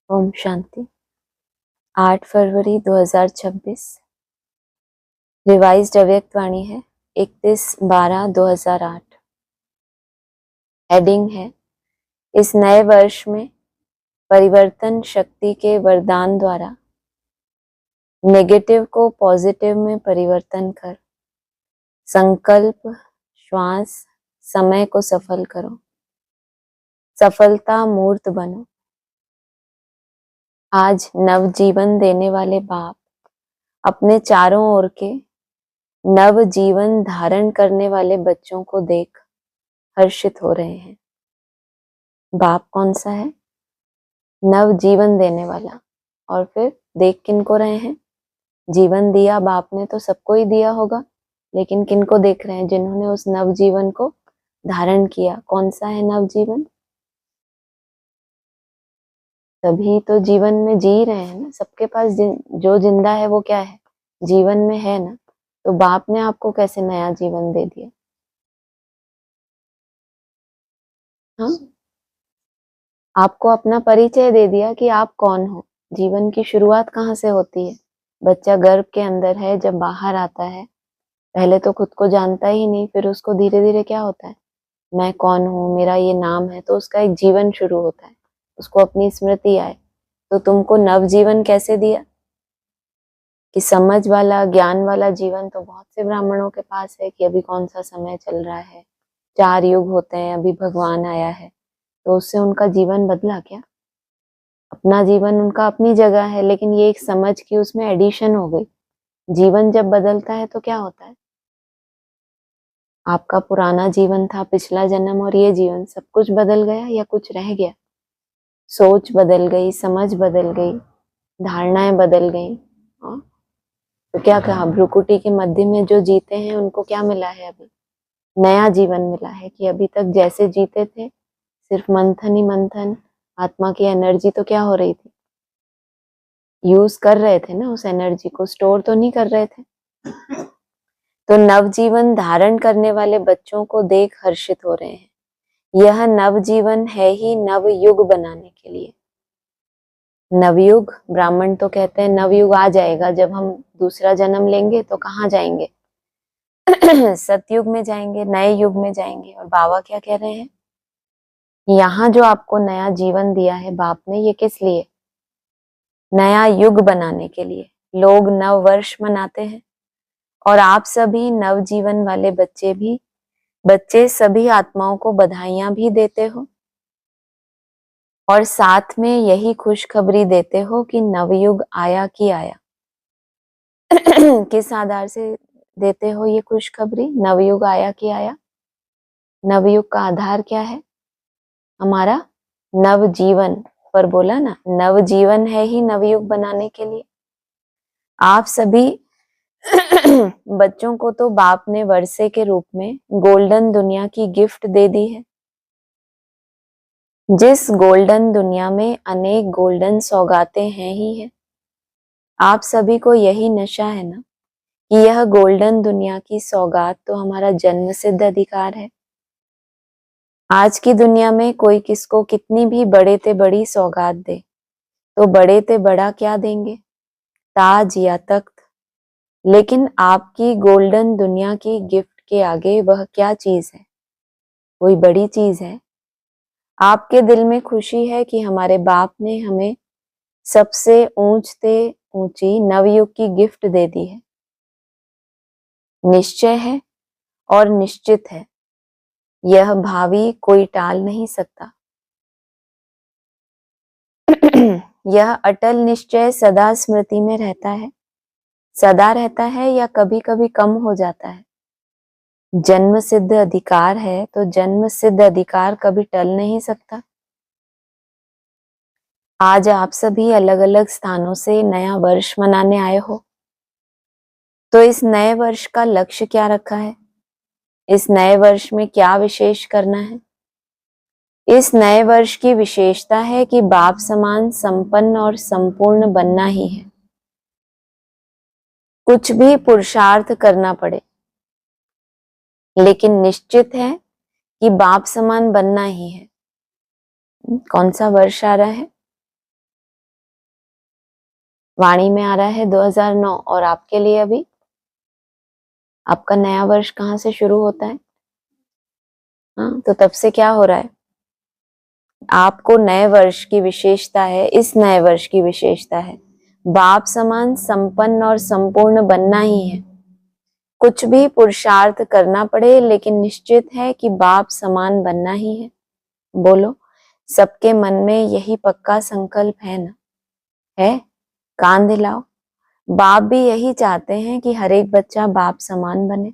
ओम शांति। 8 फरवरी 2026 revised अव्यक्त वाणी है 31/12/2008। Heading है इस नए वर्ष में परिवर्तन शक्ति के वरदान द्वारा नेगेटिव को पॉजिटिव में परिवर्तन कर संकल्प श्वास समय को सफल करो, सफलता मूर्त बनो। आज नव जीवन देने वाले बाप अपने चारों ओर के नव जीवन धारण करने वाले बच्चों को देख हर्षित हो रहे हैं। बाप कौन सा है? नव जीवन देने वाला। और फिर देख किन को रहे हैं? जीवन दिया बाप ने तो सबको ही दिया होगा, लेकिन किन को देख रहे हैं? जिन्होंने उस नव जीवन को धारण किया। कौन सा है नव जीवन? तभी तो जीवन में जी रहे हैं ना। सबके पास जो जिंदा है वो क्या है? जीवन में है ना। तो बाप ने आपको कैसे नया जीवन दे दिया? हाँ, आपको अपना परिचय दे दिया कि आप कौन हो। जीवन की शुरुआत कहाँ से होती है? बच्चा गर्भ के अंदर है, जब बाहर आता है पहले तो खुद को जानता ही नहीं, फिर उसको धीरे धीरे क्या होता है, मैं कौन हूँ, मेरा ये नाम है, तो उसका एक जीवन शुरू होता है, उसको अपनी स्मृति आए। तो तुमको नव जीवन कैसे दिया? कि समझ वाला ज्ञान वाला जीवन तो बहुत से ब्राह्मणों के पास है कि अभी कौन सा समय चल रहा है, 4 युग होते हैं, अभी भगवान आया है, तो उससे उनका जीवन बदला क्या? अपना जीवन उनका अपनी जगह है, लेकिन ये एक समझ की उसमें एडिशन हो गई। जीवन जब बदलता है तो क्या होता है? आपका पुराना जीवन था, पिछला जन्म और ये जीवन, सब कुछ बदल गया या कुछ रह गया? सोच बदल गई, समझ बदल गई, धारणाएं बदल गई। तो क्या कहा? भ्रुकुटी के मध्य में जो जीते हैं उनको क्या मिला है? अभी नया जीवन मिला है कि अभी तक जैसे जीते थे सिर्फ मंथन ही मंथन, आत्मा की एनर्जी तो क्या हो रही थी? यूज कर रहे थे ना, उस एनर्जी को स्टोर तो नहीं कर रहे थे। तो नवजीवन धारण करने वाले बच्चों को देख हर्षित हो रहे हैं। यह नवजीवन है ही नव युग बनाने के लिए। नवयुग, ब्राह्मण तो कहते हैं नवयुग आ जाएगा, जब हम दूसरा जन्म लेंगे तो कहाँ जाएंगे? सतयुग में जाएंगे, नए युग में जाएंगे। और बाबा क्या कह रहे हैं? यहाँ जो आपको नया जीवन दिया है बाप ने, ये किस लिए? नया युग बनाने के लिए। लोग नव वर्ष मनाते हैं और आप सभी नव जीवन वाले बच्चे सभी आत्माओं को बधाइयां भी देते हो और साथ में यही खुशखबरी देते हो कि नवयुग आया कि आया। किस आधार से देते हो ये खुशखबरी? नवयुग आया कि आया? नवयुग का आधार क्या है? हमारा नव जीवन। पर बोला ना, नव जीवन है ही नवयुग बनाने के लिए। आप सभी बच्चों को तो बाप ने वर्षे के रूप में गोल्डन दुनिया की गिफ्ट दे दी है। जिस गोल्डन दुनिया में अनेक गोल्डन सौगातें हैं ही है। आप सभी को यही नशा है ना कि यह गोल्डन दुनिया की सौगात तो हमारा जन्म सिद्ध अधिकार है। आज की दुनिया में कोई किसको कितनी भी बड़े ते बड़ी सौगात दे, तो बड़े ते बड़ा क्या देंगे? ताज या तख्त। लेकिन आपकी गोल्डन दुनिया की गिफ्ट के आगे वह क्या चीज है? कोई बड़ी चीज है? आपके दिल में खुशी है कि हमारे बाप ने हमें सबसे ऊंची नवयुग की गिफ्ट दे दी है। निश्चय है और निश्चित है, यह भावी कोई टाल नहीं सकता। यह अटल निश्चय सदा स्मृति में रहता है। सदा रहता है या कभी कभी कम हो जाता है? जन्म सिद्ध अधिकार है तो जन्म सिद्ध अधिकार कभी टल नहीं सकता। आज आप सभी अलग अलग स्थानों से नया वर्ष मनाने आए हो, तो इस नए वर्ष का लक्ष्य क्या रखा है? इस नए वर्ष में क्या विशेष करना है? इस नए वर्ष की विशेषता है कि बाप समान संपन्न और संपूर्ण बनना ही है। कुछ भी पुरुषार्थ करना पड़े, लेकिन निश्चित है कि बाप समान बनना ही है। कौन सा वर्ष आ रहा है? वाणी में आ रहा है 2009 और आपके लिए अभी आपका नया वर्ष कहाँ से शुरू होता है? हाँ, तो तब से क्या हो रहा है? आपको नए वर्ष की विशेषता है, इस नए वर्ष की विशेषता है बाप समान संपन्न और संपूर्ण बनना ही है। कुछ भी पुरुषार्थ करना पड़े लेकिन निश्चित है कि बाप समान बनना ही है। बोलो, सबके मन में यही पक्का संकल्प है ना? है? कान दिलाओ। बाप भी यही चाहते हैं कि हर एक बच्चा बाप समान बने।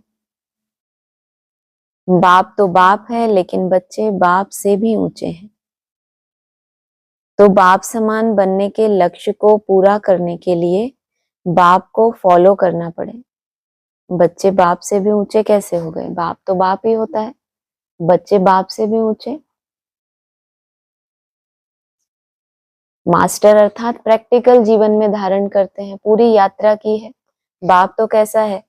बाप तो बाप है लेकिन बच्चे बाप से भी ऊंचे हैं। तो बाप समान बनने के लक्ष्य को पूरा करने के लिए बाप को फॉलो करना पड़े। बच्चे बाप से भी ऊंचे कैसे हो गए? बाप तो बाप ही होता है, बच्चे बाप से भी ऊंचे। मास्टर अर्थात प्रैक्टिकल जीवन में धारण करते हैं, पूरी यात्रा की है। बाप तो कैसा है?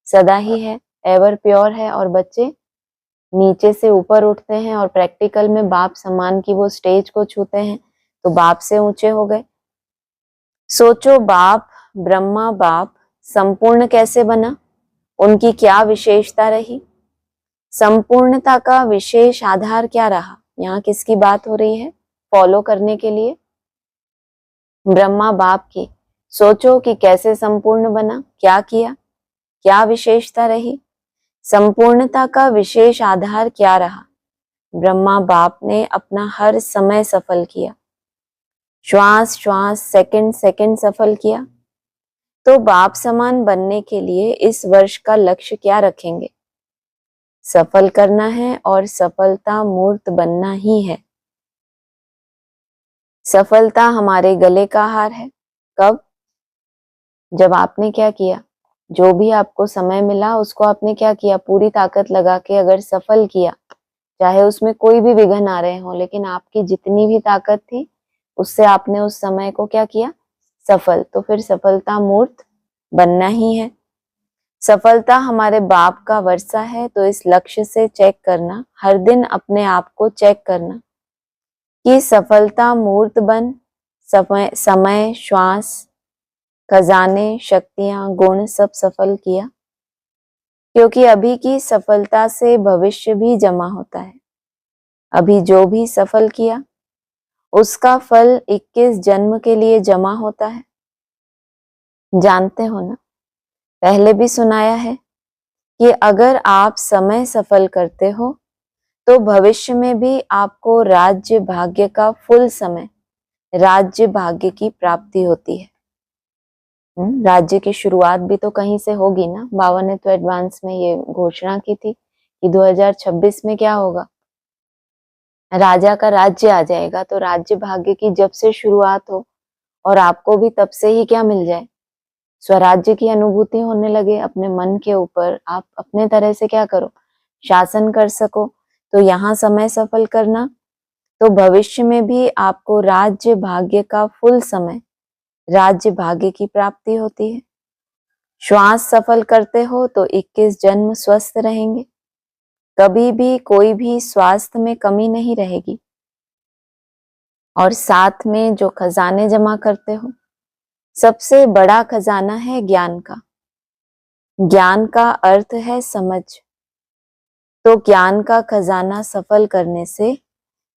सदा ही है, एवर प्योर है, और बच्चे नीचे से ऊपर उठते हैं और प्रैक्टिकल में बाप समान की वो स्टेज को छूते हैं, तो बाप से ऊंचे हो गए। सोचो, बाप ब्रह्मा बाप संपूर्ण कैसे बना? उनकी क्या विशेषता रही? संपूर्णता का विशेष आधार क्या रहा? यहाँ किसकी बात हो रही है फॉलो करने के लिए? ब्रह्मा बाप की। सोचो कि कैसे संपूर्ण बना, क्या किया, क्या विशेषता रही? संपूर्णता का विशेष आधार क्या रहा? ब्रह्मा बाप ने अपना हर समय सफल किया, श्वास श्वास सेकंड सेकंड सफल किया। तो बाप समान बनने के लिए इस वर्ष का लक्ष्य क्या रखेंगे? सफल करना है और सफलता मूर्त बनना ही है। सफलता हमारे गले का हार है। कब? जब आपने क्या किया? जो भी आपको समय मिला उसको आपने क्या किया? पूरी ताकत लगा के अगर सफल किया, चाहे उसमें कोई भी विघ्न आ रहे हो, लेकिन आपकी जितनी भी ताकत थी उससे आपने उस समय को क्या किया? सफल। तो फिर सफलता मूर्त बनना ही है। सफलता हमारे बाप का वर्षा है, तो इस लक्ष्य से चेक करना, हर दिन अपने आप को चेक करना कि सफलता मूर्त बन, समय श्वास खजाने शक्तियां गुण सब सफल किया। क्योंकि अभी की सफलता से भविष्य भी जमा होता है। अभी जो भी सफल किया उसका फल 21 जन्म के लिए जमा होता है। जानते हो ना, पहले भी सुनाया है कि अगर आप समय सफल करते हो तो भविष्य में भी आपको राज्य भाग्य का फुल समय, राज्य भाग्य की प्राप्ति होती है। राज्य की शुरुआत भी तो कहीं से होगी ना। बाबा ने तो एडवांस में ये घोषणा की थी कि 2026 में क्या होगा? राजा का राज्य आ जाएगा। तो राज्य भाग्य की जब से शुरुआत हो और आपको भी तब से ही क्या मिल जाए? स्वराज्य की अनुभूति होने लगे अपने मन के ऊपर, आप अपने तरह से क्या करो? शासन कर सको। तो यहाँ समय सफल करना, तो भविष्य में भी आपको राज्य भाग्य का फुल समय, राज्य भाग्य की प्राप्ति होती है। श्वास सफल करते हो तो 21 जन्म स्वस्थ रहेंगे, कभी भी कोई भी स्वास्थ्य में कमी नहीं रहेगी। और साथ में जो खजाने जमा करते हो, सबसे बड़ा खजाना है ज्ञान का। ज्ञान का अर्थ है समझ। तो ज्ञान का खजाना सफल करने से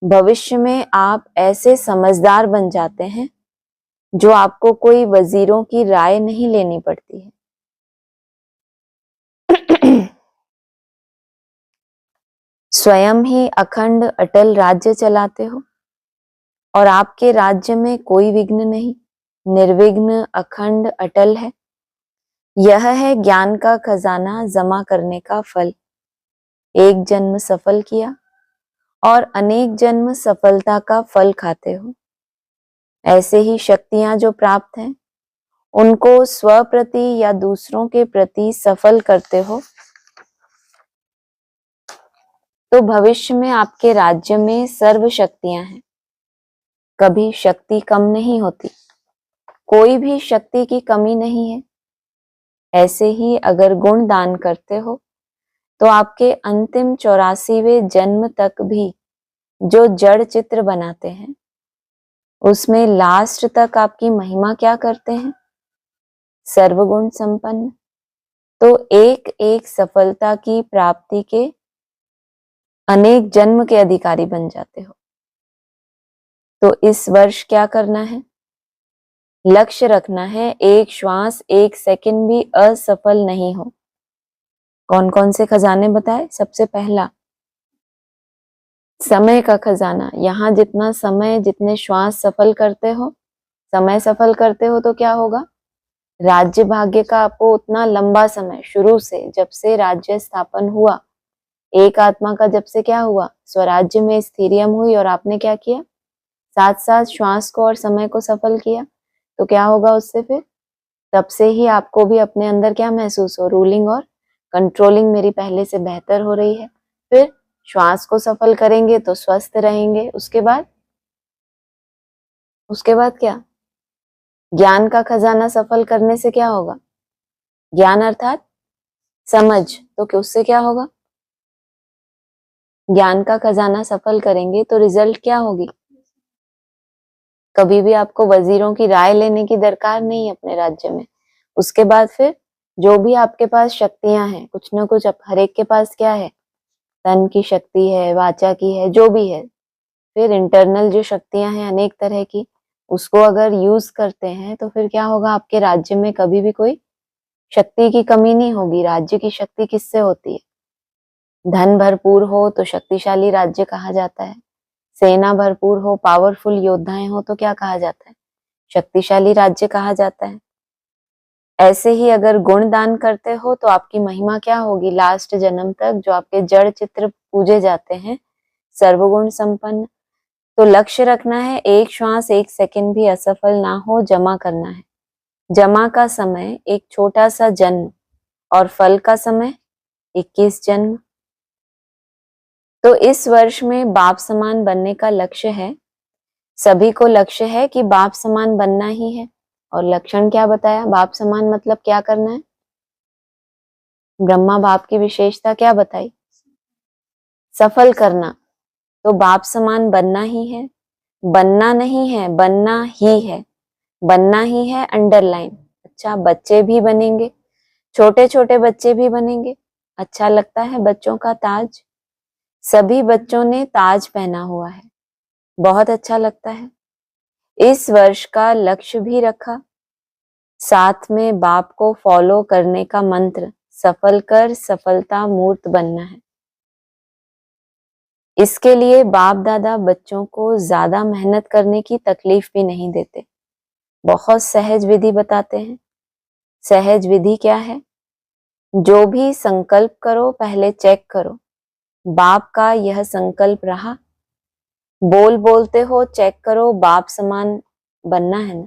भविष्य में आप ऐसे समझदार बन जाते हैं जो आपको कोई वजीरों की राय नहीं लेनी पड़ती है। स्वयं ही अखंड अटल राज्य चलाते हो और आपके राज्य में कोई विघ्न नहीं, निर्विघ्न अखंड अटल है। यह है ज्ञान का खजाना जमा करने का फल। एक जन्म सफल किया और अनेक जन्म सफलता का फल खाते हो। ऐसे ही शक्तियां जो प्राप्त हैं उनको स्व प्रति या दूसरों के प्रति सफल करते हो, तो भविष्य में आपके राज्य में सर्व शक्तियां हैं। कभी शक्ति कम नहीं होती, कोई भी शक्ति की कमी नहीं है। ऐसे ही अगर गुण दान करते हो तो आपके अंतिम 84वें जन्म तक भी जो जड़ चित्र बनाते हैं उसमें लास्ट तक आपकी महिमा क्या करते हैं? सर्वगुण संपन्न, तो एक एक सफलता की प्राप्ति के अनेक जन्म के अधिकारी बन जाते हो। तो इस वर्ष क्या करना है? लक्ष्य रखना है एक श्वास एक सेकंड भी असफल नहीं हो। कौन कौन से खजाने बताए? सबसे पहला समय का खजाना। यहाँ जितना समय, जितने श्वास सफल करते हो, समय सफल करते हो तो क्या होगा? राज्य भाग्य का आपको उतना लंबा समय, शुरू से जब से राज्य स्थापन हुआ, एक आत्मा का जब से क्या हुआ, स्वराज्य में स्थिरियम हुई और आपने क्या किया, साथ साथ श्वास को और समय को सफल किया, तो क्या होगा उससे? फिर तब से ही आपको भी अपने अंदर क्या महसूस हो, रूलिंग और कंट्रोलिंग मेरी पहले से बेहतर हो रही है। फिर श्वास को सफल करेंगे तो स्वस्थ रहेंगे। उसके बाद क्या? ज्ञान का खजाना सफल करने से क्या होगा? ज्ञान अर्थात समझ, तो कि उससे क्या होगा? ज्ञान का खजाना सफल करेंगे तो रिजल्ट क्या होगी? कभी भी आपको वजीरों की राय लेने की दरकार नहीं है अपने राज्य में। उसके बाद फिर जो भी आपके पास शक्तियां हैं, कुछ ना कुछ हर एक के पास क्या है, तन की शक्ति है, वाचा की है, जो भी है, फिर इंटरनल जो शक्तियां हैं अनेक तरह की, उसको अगर यूज करते हैं तो फिर क्या होगा, आपके राज्य में कभी भी कोई शक्ति की कमी नहीं होगी। राज्य की शक्ति किससे होती है? धन भरपूर हो तो शक्तिशाली राज्य कहा जाता है, सेना भरपूर हो, पावरफुल योद्धाएं हो तो क्या कहा जाता है? शक्तिशाली राज्य कहा जाता है। ऐसे ही अगर गुण दान करते हो तो आपकी महिमा क्या होगी लास्ट जन्म तक, जो आपके जड़ चित्र पूजे जाते हैं, सर्वगुण संपन्न। तो लक्ष्य रखना है एक श्वास एक सेकंड भी असफल ना हो, जमा करना है। जमा का समय एक छोटा सा जन्म और फल का समय 21 जन्म। तो इस वर्ष में बाप समान बनने का लक्ष्य है। सभी को लक्ष्य है कि बाप समान बनना ही है। और लक्षण क्या बताया? बाप समान मतलब क्या करना है? ब्रह्मा बाप की विशेषता क्या बताई? सफल करना। तो बाप समान बनना ही है, बनना नहीं है, बनना ही है। बनना ही है अंडरलाइन। अच्छा, बच्चे भी बनेंगे, छोटे छोटे बच्चे भी बनेंगे। अच्छा लगता है बच्चों का ताज? सभी बच्चों ने ताज पहना हुआ है, बहुत अच्छा लगता है। इस वर्ष का लक्ष्य भी रखा, साथ में बाप को फॉलो करने का मंत्र, सफल कर सफलता मूर्त बनना है। इसके लिए बाप दादा बच्चों को ज्यादा मेहनत करने की तकलीफ भी नहीं देते, बहुत सहज विधि बताते हैं। सहज विधि क्या है? जो भी संकल्प करो पहले चेक करो, बाप का यह संकल्प रहा? बोल बोलते हो चेक करो बाप समान बनना है ना,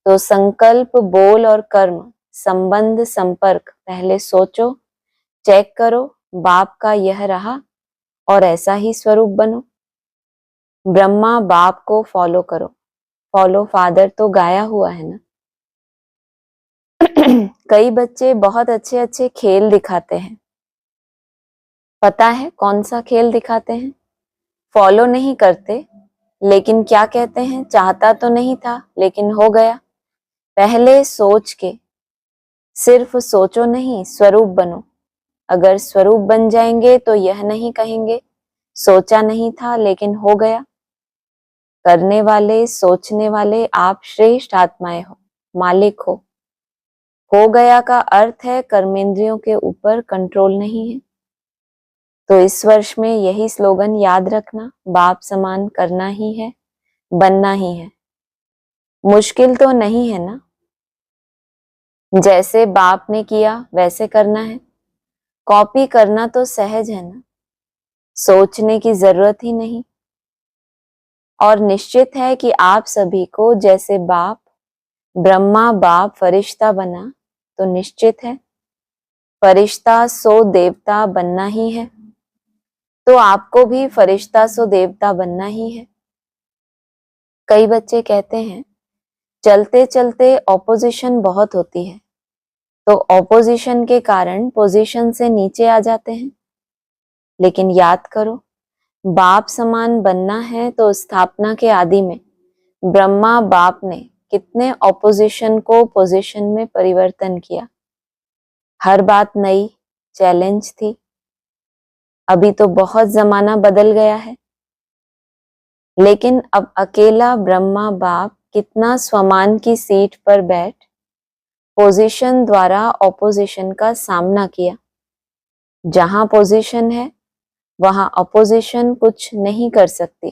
तो संकल्प, बोल और कर्म, संबंध, संपर्क पहले सोचो, चेक करो बाप का यह रहा, और ऐसा ही स्वरूप बनो। ब्रह्मा बाप को फॉलो करो, फॉलो फादर तो गाया हुआ है ना। कई बच्चे बहुत अच्छे अच्छे खेल दिखाते हैं, पता है कौन सा खेल दिखाते हैं? फॉलो नहीं करते, लेकिन क्या कहते हैं, चाहता तो नहीं था लेकिन हो गया। पहले सोच के, सिर्फ सोचो नहीं, स्वरूप बनो। अगर स्वरूप बन जाएंगे तो यह नहीं कहेंगे सोचा नहीं था लेकिन हो गया। करने वाले, सोचने वाले आप श्रेष्ठ आत्माएं हो, मालिक हो। हो गया का अर्थ है कर्मेंद्रियों के ऊपर कंट्रोल नहीं है। तो इस वर्ष में यही स्लोगन याद रखना, बाप समान करना ही है, बनना ही है। मुश्किल तो नहीं है ना, जैसे बाप ने किया वैसे करना है। कॉपी करना तो सहज है ना, सोचने की जरूरत ही नहीं। और निश्चित है कि आप सभी को जैसे बाप, ब्रह्मा बाप फरिश्ता बना, तो निश्चित है फरिश्ता सो देवता बनना ही है। तो आपको भी फरिश्ता सो देवता बनना ही है। कई बच्चे कहते हैं चलते चलते ऑपोजिशन बहुत होती है, तो ऑपोजिशन के कारण पोजीशन से नीचे आ जाते हैं। लेकिन याद करो, बाप समान बनना है तो स्थापना के आदि में ब्रह्मा बाप ने कितने ऑपोजिशन को पोजीशन में परिवर्तन किया। हर बात नई चैलेंज थी। अभी तो बहुत जमाना बदल गया है, लेकिन अब अकेला ब्रह्मा बाप कितना स्वमान की सीट पर बैठ पोजीशन द्वारा ऑपोजिशन का सामना किया। जहां पोजीशन है वहां ऑपोजिशन कुछ नहीं कर सकती।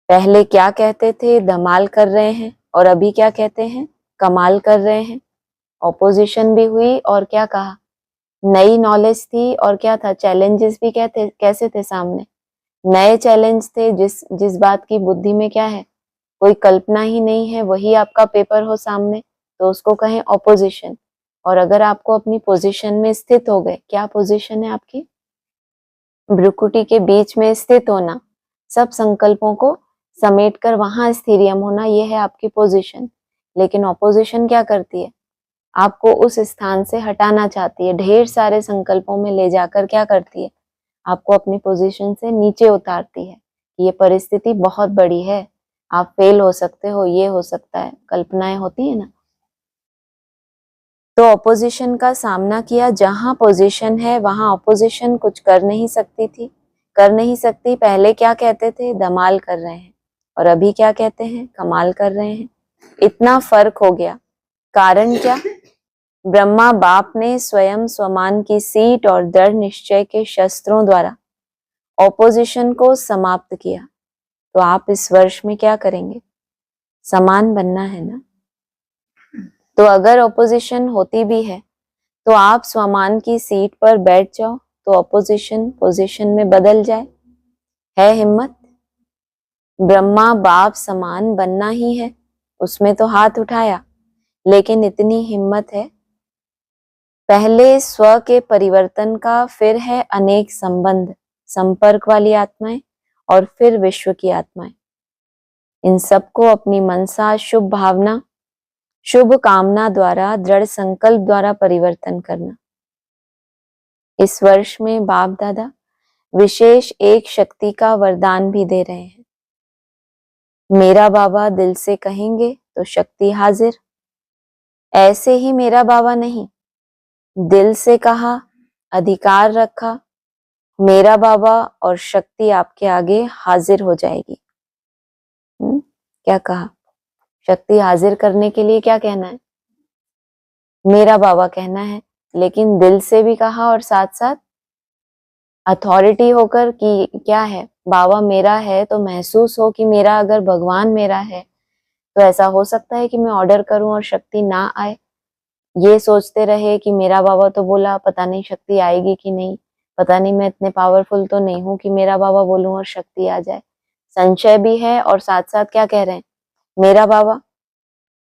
पहले क्या कहते थे, धमाल कर रहे हैं, और अभी क्या कहते हैं, कमाल कर रहे हैं। ऑपोजिशन भी हुई और क्या कहा, नई नॉलेज थी, और क्या था, चैलेंजेस भी कहते कैसे थे सामने, नए चैलेंज थे। जिस बात की बुद्धि में क्या है, कोई कल्पना ही नहीं है, वही आपका पेपर हो सामने, तो उसको कहें ऑपोजिशन। और अगर आपको अपनी पोजीशन में स्थित हो गए, क्या पोजीशन है आपकी, भ्रुकुटी के बीच में स्थित होना, सब संकल्पों को समेटकर वहां स्थिरियम होना, ये है आपकी पोजीशन। लेकिन ऑपोजिशन क्या करती है, आपको उस स्थान से हटाना चाहती है, ढेर सारे संकल्पों में ले जाकर क्या करती है, आपको अपनी पोजीशन से नीचे उतारती है। ये परिस्थिति बहुत बड़ी है, आप फेल हो सकते हो, ये हो सकता है, कल्पनाएं होती है ना। तो ऑपोजिशन का सामना किया। जहां पोजीशन है वहां ऑपोजिशन कुछ कर नहीं सकती थी, कर नहीं सकती। पहले क्या कहते थे, धमाल कर रहे हैं, और अभी क्या कहते हैं, कमाल कर रहे हैं। इतना फर्क हो गया। कारण क्या, ब्रह्मा बाप ने स्वयं स्वमान की सीट और दृढ़ निश्चय के शस्त्रों द्वारा ऑपोजिशन को समाप्त किया। तो आप इस वर्ष में क्या करेंगे, समान बनना है ना। तो अगर ऑपोजिशन होती भी है तो आप स्वमान की सीट पर बैठ जाओ, तो ऑपोजिशन पोजीशन में बदल जाए। है हिम्मत, ब्रह्मा बाप समान बनना ही है, उसमें तो हाथ उठाया। लेकिन इतनी हिम्मत है, पहले स्व के परिवर्तन का, फिर है अनेक संबंध संपर्क वाली आत्माएं, और फिर विश्व की आत्माएं। इन सबको अपनी मनसा, शुभ भावना, शुभ कामना द्वारा, दृढ़ संकल्प द्वारा परिवर्तन करना। इस वर्ष में बाप दादा विशेष एक शक्ति का वरदान भी दे रहे हैं। मेरा बाबा दिल से कहेंगे तो शक्ति हाजिर। ऐसे ही मेरा बाबा नहीं, दिल से कहा, अधिकार रखा, मेरा बाबा और शक्ति आपके आगे हाजिर हो जाएगी। क्या कहा, शक्ति हाजिर करने के लिए क्या कहना है, मेरा बाबा कहना है। लेकिन दिल से भी कहा, और साथ साथ अथॉरिटी होकर कि क्या है, बाबा मेरा है, तो महसूस हो कि मेरा, अगर भगवान मेरा है तो ऐसा हो सकता है कि मैं ऑर्डर करूं और शक्ति ना आए। ये सोचते रहे कि मेरा बाबा तो बोला, पता नहीं शक्ति आएगी कि नहीं, पता नहीं मैं इतने पावरफुल तो नहीं हूं कि मेरा बाबा बोलूं और शक्ति आ जाए। संशय भी है, और साथ साथ क्या कह रहे हैं, मेरा बाबा।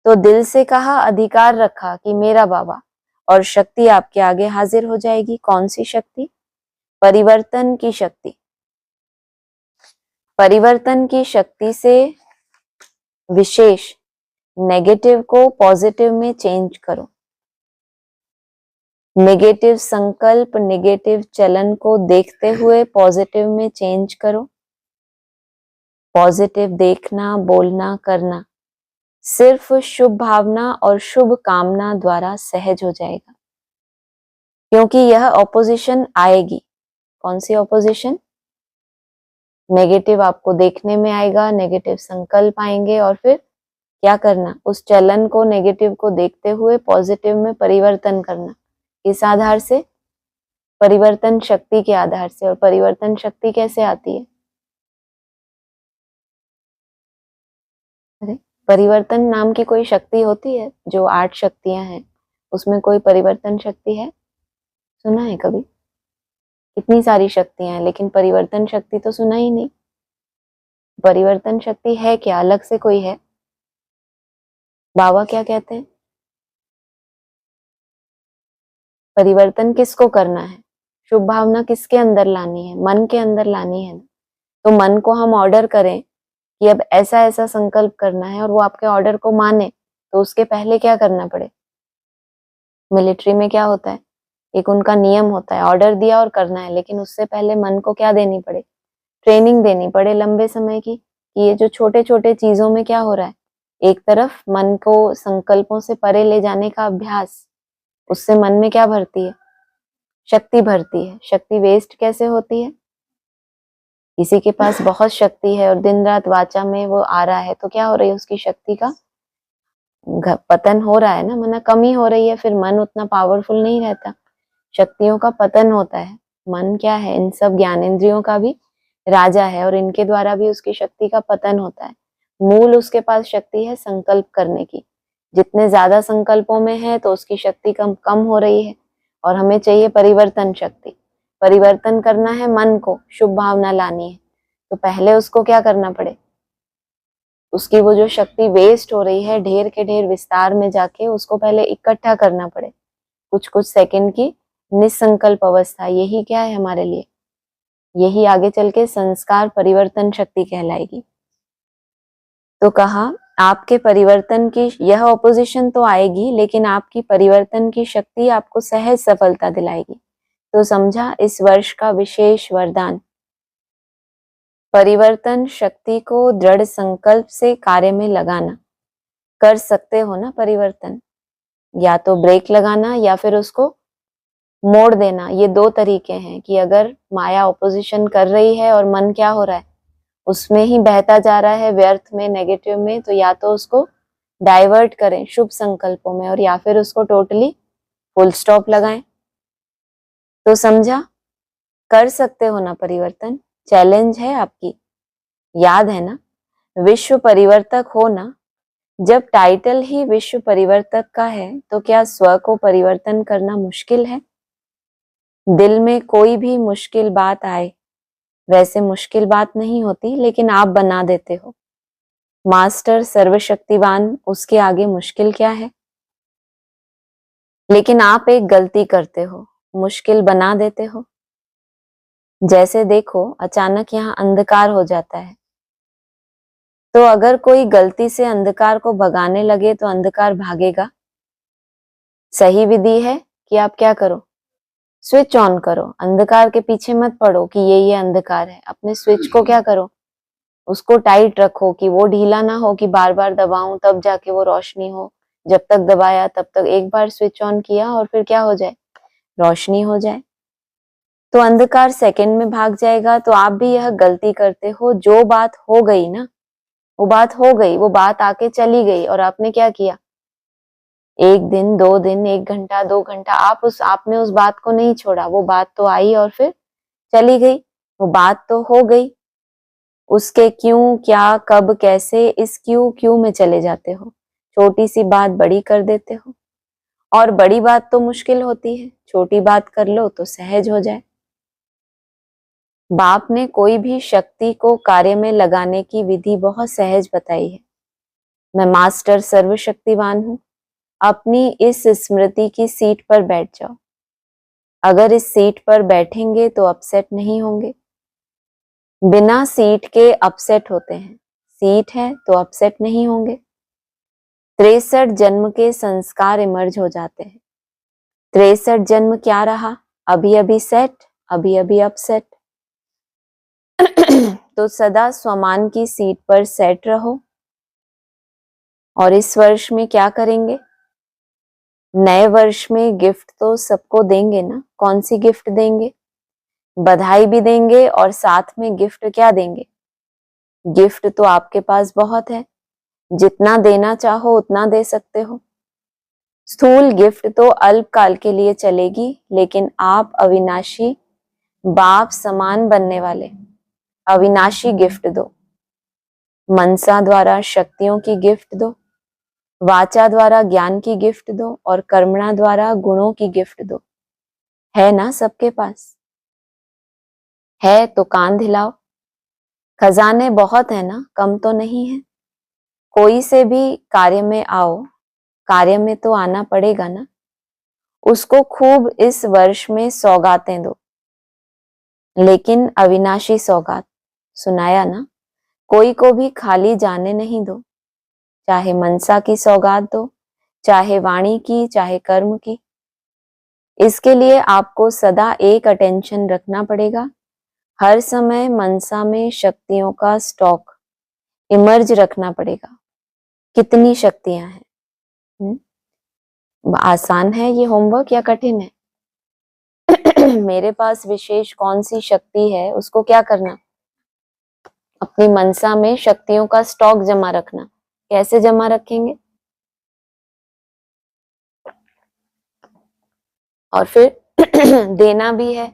तो दिल से कहा, अधिकार रखा कि मेरा बाबा, और शक्ति आपके आगे हाजिर हो जाएगी। कौन सी शक्ति, परिवर्तन की शक्ति। परिवर्तन की शक्ति से विशेष नेगेटिव को पॉजिटिव में चेंज करो। नेगेटिव संकल्प, नेगेटिव चलन को देखते हुए पॉजिटिव में चेंज करो। पॉजिटिव देखना, बोलना, करना सिर्फ शुभ भावना और शुभ कामना द्वारा सहज हो जाएगा, क्योंकि यह ऑपोजिशन आएगी। कौन सी ऑपोजिशन, नेगेटिव आपको देखने में आएगा, नेगेटिव संकल्प आएंगे, और फिर क्या करना, उस चलन को, नेगेटिव को देखते हुए पॉजिटिव में परिवर्तन करना। इस आधार से, परिवर्तन शक्ति के आधार से। और परिवर्तन शक्ति कैसे आती है, अरे परिवर्तन नाम की कोई शक्ति होती है, जो 8 शक्तियां हैं उसमें कोई परिवर्तन शक्ति है, सुना है कभी? कितनी सारी शक्तियां हैं, लेकिन परिवर्तन शक्ति तो सुना ही नहीं। परिवर्तन शक्ति है क्या, अलग से कोई है? बाबा क्या कहते हैं, परिवर्तन किसको करना है, शुभ भावना किसके अंदर लानी है, मन के अंदर लानी है। तो मन को हम ऑर्डर करें कि अब ऐसा ऐसा संकल्प करना है, और वो आपके ऑर्डर को माने, तो उसके पहले क्या करना पड़े। मिलिट्री में क्या होता है, एक उनका नियम होता है, ऑर्डर दिया और करना है, लेकिन उससे पहले मन को क्या देनी पड़े, ट्रेनिंग देनी पड़े लंबे समय की, कि ये जो छोटे छोटे चीजों में क्या हो रहा है, एक तरफ मन को संकल्पों से परे ले जाने का अभ्यास, उससे मन में क्या भरती है? शक्ति भरती है। शक्ति वेस्ट कैसे होती है? किसी के पास बहुत शक्ति है और दिन रात वाचा में वो आ रहा है, तो क्या हो रही है? उसकी शक्ति का पतन हो रहा है ना, माना कमी हो रही है, फिर मन उतना पावरफुल नहीं रहता, शक्तियों का पतन होता है। मन क्या है? इन सब ज्ञानेंद्रियों का भी राजा है और इनके द्वारा भी उसकी शक्ति का पतन होता है। मूल उसके पास शक्ति है संकल्प करने की। जितने ज्यादा संकल्पों में है तो उसकी शक्ति कम कम हो रही है और हमें चाहिए परिवर्तन शक्ति। परिवर्तन करना है, मन को शुभ भावना लानी है, तो पहले उसको क्या करना पड़े? उसकी वो जो शक्ति वेस्ट हो रही है ढेर के ढेर विस्तार में जाके, उसको पहले इकट्ठा करना पड़े। कुछ कुछ सेकंड की निसंकल्प अवस्था, यही क्या है हमारे लिए? यही आगे चल के संस्कार परिवर्तन शक्ति कहलाएगी। तो कहा आपके परिवर्तन की यह ऑपोजिशन तो आएगी, लेकिन आपकी परिवर्तन की शक्ति आपको सहज सफलता दिलाएगी। तो समझा इस वर्ष का विशेष वरदान, परिवर्तन शक्ति को दृढ़ संकल्प से कार्य में लगाना। कर सकते हो ना परिवर्तन, या तो ब्रेक लगाना या फिर उसको मोड़ देना। ये दो तरीके हैं कि अगर माया ऑपोजिशन कर रही है और मन क्या हो रहा है? उसमें ही बहता जा रहा है, व्यर्थ में, नेगेटिव में, तो या तो उसको डाइवर्ट करें शुभ संकल्पों में, और या फिर उसको टोटली फुल स्टॉप लगाएं। तो समझा, कर सकते हो ना परिवर्तन, चैलेंज है आपकी। याद है ना, विश्व परिवर्तक हो ना। जब टाइटल ही विश्व परिवर्तक का है तो क्या स्व को परिवर्तन करना मुश्किल है? दिल में कोई भी मुश्किल बात आए, वैसे मुश्किल बात नहीं होती, लेकिन आप बना देते हो। मास्टर सर्वशक्तिवान, उसके आगे मुश्किल क्या है? लेकिन आप एक गलती करते हो, मुश्किल बना देते हो। जैसे देखो, अचानक यहाँ अंधकार हो जाता है, तो अगर कोई गलती से अंधकार को भगाने लगे तो अंधकार भागेगा? सही विधि है कि आप क्या करो? स्विच ऑन करो। अंधकार के पीछे मत पड़ो कि ये अंधकार है। अपने स्विच को क्या करो? उसको टाइट रखो कि वो ढीला ना हो कि बार बार दबाऊं तब जाके वो रोशनी हो। जब तक दबाया तब तक एक बार स्विच ऑन किया और फिर क्या हो जाए? रोशनी हो जाए। तो अंधकार सेकंड में भाग जाएगा। तो आप भी यह गलती करते हो। जो बात हो गई ना, वो बात हो गई, वो बात आके चली गई, और आपने क्या किया? एक दिन, 2 दिन, 1 घंटा, 2 घंटा, आपने उस बात को नहीं छोड़ा। वो बात तो आई और फिर चली गई। वो बात तो हो गई। उसके क्यों, क्या, कब, कैसे, इस क्यों में चले जाते हो। छोटी सी बात बड़ी कर देते हो, और बड़ी बात तो मुश्किल होती है, छोटी बात कर लो तो सहज हो जाए। बाप ने कोई भी शक्ति को कार्य में लगाने की विधि बहुत सहज बताई है। मैं मास्टर सर्वशक्तिवान हूं। अपनी इस स्मृति की सीट पर बैठ जाओ। अगर इस सीट पर बैठेंगे तो अपसेट नहीं होंगे। बिना सीट के अपसेट होते हैं, सीट है तो अपसेट नहीं होंगे। 63 जन्म के संस्कार इमर्ज हो जाते हैं। 63 जन्म क्या रहा? अभी अभी सेट, अभी अभी अपसेट। तो सदा स्वमान की सीट पर सेट रहो। और इस वर्ष में क्या करेंगे? नए वर्ष में गिफ्ट तो सबको देंगे ना। कौन सी गिफ्ट देंगे? बधाई भी देंगे और साथ में गिफ्ट क्या देंगे? गिफ्ट तो आपके पास बहुत है, जितना देना चाहो उतना दे सकते हो। स्थूल गिफ्ट तो अल्पकाल के लिए चलेगी, लेकिन आप अविनाशी बाप समान बनने वाले अविनाशी गिफ्ट दो। मनसा द्वारा शक्तियों की गिफ्ट दो, वाचा द्वारा ज्ञान की गिफ्ट दो, और कर्मणा द्वारा गुणों की गिफ्ट दो। है ना सबके पास? है तो कान दिलाओ। खजाने बहुत है ना, कम तो नहीं है। कोई से भी कार्य में आओ, कार्य में तो आना पड़ेगा ना। उसको खूब इस वर्ष में सौगातें दो, लेकिन अविनाशी सौगात। सुनाया ना, कोई को भी खाली जाने नहीं दो। चाहे मनसा की सौगात दो, चाहे वाणी की, चाहे कर्म की। इसके लिए आपको सदा एक अटेंशन रखना पड़ेगा। हर समय मनसा में शक्तियों का स्टॉक इमर्ज रखना पड़ेगा। कितनी शक्तियां हैं? आसान है ये होमवर्क या कठिन है? मेरे पास विशेष कौन सी शक्ति है, उसको क्या करना? अपनी मनसा में शक्तियों का स्टॉक जमा रखना। कैसे जमा रखेंगे? और फिर देना भी है,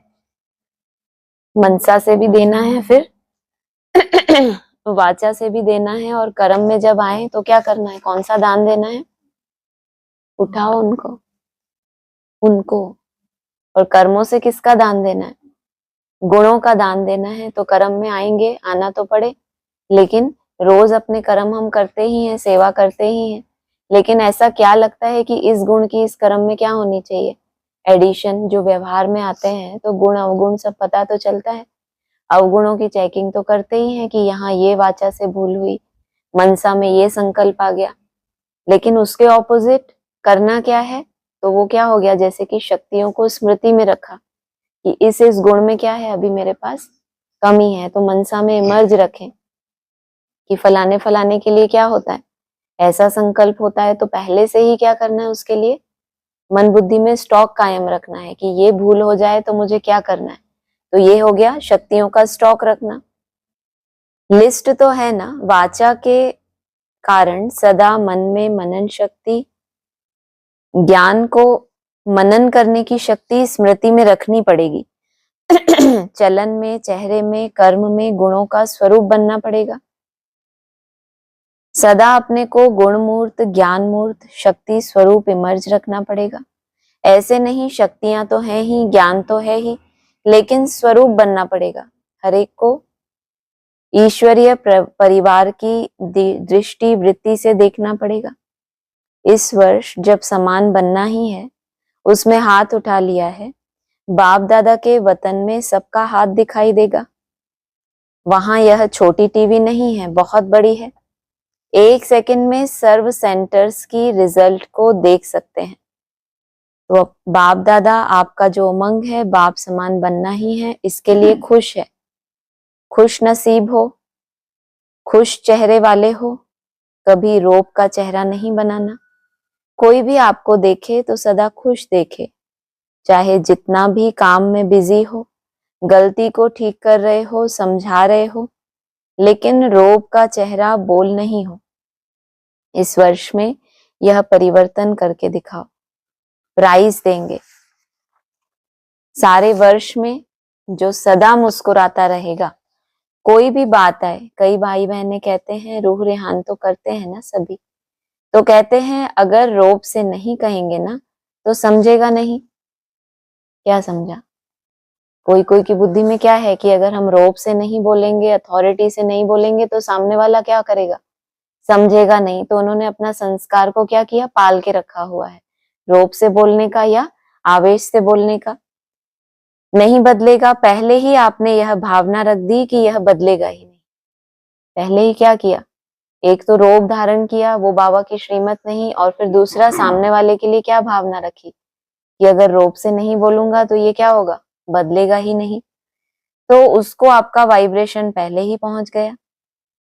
मनसा से भी देना है, फिर वाचा से भी देना है, और कर्म में जब आए तो क्या करना है? कौन सा दान देना है? उठाओ उनको, उनको। और कर्मों से किसका दान देना है? गुणों का दान देना है। तो कर्म में आएंगे, आना तो पड़े, लेकिन रोज अपने कर्म हम करते ही हैं, सेवा करते ही हैं, लेकिन ऐसा क्या लगता है कि इस गुण की इस कर्म में क्या होनी चाहिए? एडिशन। जो व्यवहार में आते हैं तो गुण अवगुण सब पता तो चलता है, अवगुणों की चेकिंग तो करते ही हैं कि यहाँ ये वाचा से भूल हुई, मनसा में ये संकल्प आ गया, लेकिन उसके ऑपोजिट करना क्या है? तो वो क्या हो गया? जैसे कि शक्तियों को स्मृति में रखा कि इस गुण में क्या है, अभी मेरे पास कमी है, तो मनसा में इमर्ज रखें कि फलाने फलाने के लिए क्या होता है, ऐसा संकल्प होता है, तो पहले से ही क्या करना है? उसके लिए मन बुद्धि में स्टॉक कायम रखना है कि ये भूल हो जाए तो मुझे क्या करना है। तो ये हो गया शक्तियों का स्टॉक रखना। लिस्ट तो है ना, वाचा के कारण सदा मन में मनन शक्ति, ज्ञान को मनन करने की शक्ति स्मृति में रखनी पड़ेगी। चलन में, चेहरे में, कर्म में गुणों का स्वरूप बनना पड़ेगा। सदा अपने को गुण मूर्त, ज्ञान मूर्त, शक्ति स्वरूप इमर्ज रखना पड़ेगा। ऐसे नहीं, शक्तियां तो है ही, ज्ञान तो है ही, लेकिन स्वरूप बनना पड़ेगा। हर एक को ईश्वरीय परिवार की दृष्टि वृत्ति से देखना पड़ेगा। इस वर्ष जब समान बनना ही है, उसमें हाथ उठा लिया है, बाप दादा के वतन में सबका हाथ दिखाई देगा। वहां यह छोटी टीवी नहीं है, बहुत बड़ी है। 1 सेकंड में सर्व सेंटर्स की रिजल्ट को देख सकते हैं। तो बाप दादा आपका जो उमंग है, बाप समान बनना ही है, इसके लिए खुश है। खुश नसीब हो, खुश चेहरे वाले हो, कभी रोब का चेहरा नहीं बनाना। कोई भी आपको देखे तो सदा खुश देखे, चाहे जितना भी काम में बिजी हो, गलती को ठीक कर रहे हो, समझा रहे हो, लेकिन रोब का चेहरा बोल नहीं हो। इस वर्ष में यह परिवर्तन करके दिखाओ। प्राइज देंगे सारे वर्ष में, जो सदा मुस्कुराता रहेगा। कोई भी बात आए, कई भाई बहने कहते हैं, रूह रेहान तो करते हैं ना सभी, तो कहते हैं अगर रोब से नहीं कहेंगे ना तो समझेगा नहीं। क्या समझा? कोई कोई की बुद्धि में क्या है कि अगर हम रोब से नहीं बोलेंगे, अथॉरिटी से नहीं बोलेंगे तो सामने वाला क्या करेगा? समझेगा नहीं। तो उन्होंने अपना संस्कार को क्या किया? पाल के रखा हुआ है, रोब से बोलने का या आवेश से बोलने का। नहीं बदलेगा, पहले ही आपने यह भावना रख दी कि यह बदलेगा ही नहीं। पहले ही क्या किया? एक तो रोब धारण किया, वो बाबा की श्रीमत नहीं, और फिर दूसरा सामने वाले के लिए क्या भावना रखी कि अगर रोब से नहीं बोलूंगा तो ये क्या होगा? बदलेगा ही नहीं। तो उसको आपका वाइब्रेशन पहले ही पहुंच गया।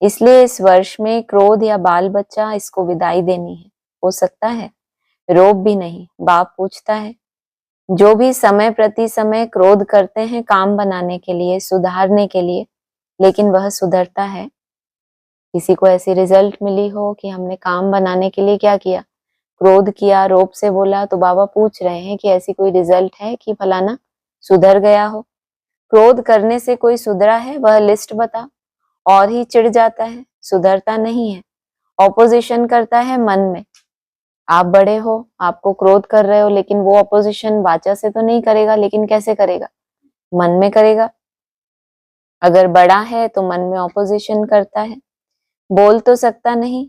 इसलिए इस वर्ष में क्रोध या बाल बच्चा, इसको विदाई देनी है। हो सकता है रोब भी नहीं। बाप पूछता है, जो भी समय प्रति समय क्रोध करते हैं काम बनाने के लिए, सुधारने के लिए, लेकिन वह सुधरता है? किसी को ऐसी रिजल्ट मिली हो कि हमने काम बनाने के लिए क्या किया? क्रोध किया, रोब से बोला, तो बाबा पूछ रहे हैं कि ऐसी कोई रिजल्ट है कि फलाना सुधर गया हो? क्रोध करने से कोई सुधरा है? वह लिस्ट बता। और ही चिढ़ जाता है, सुधरता नहीं है, ऑपोजिशन करता है मन में। आप बड़े हो, आपको क्रोध कर रहे हो, लेकिन वो ऑपोजिशन वाचा से तो नहीं करेगा, लेकिन कैसे करेगा? मन में करेगा। अगर बड़ा है तो मन में ऑपोजिशन करता है, बोल तो सकता नहीं,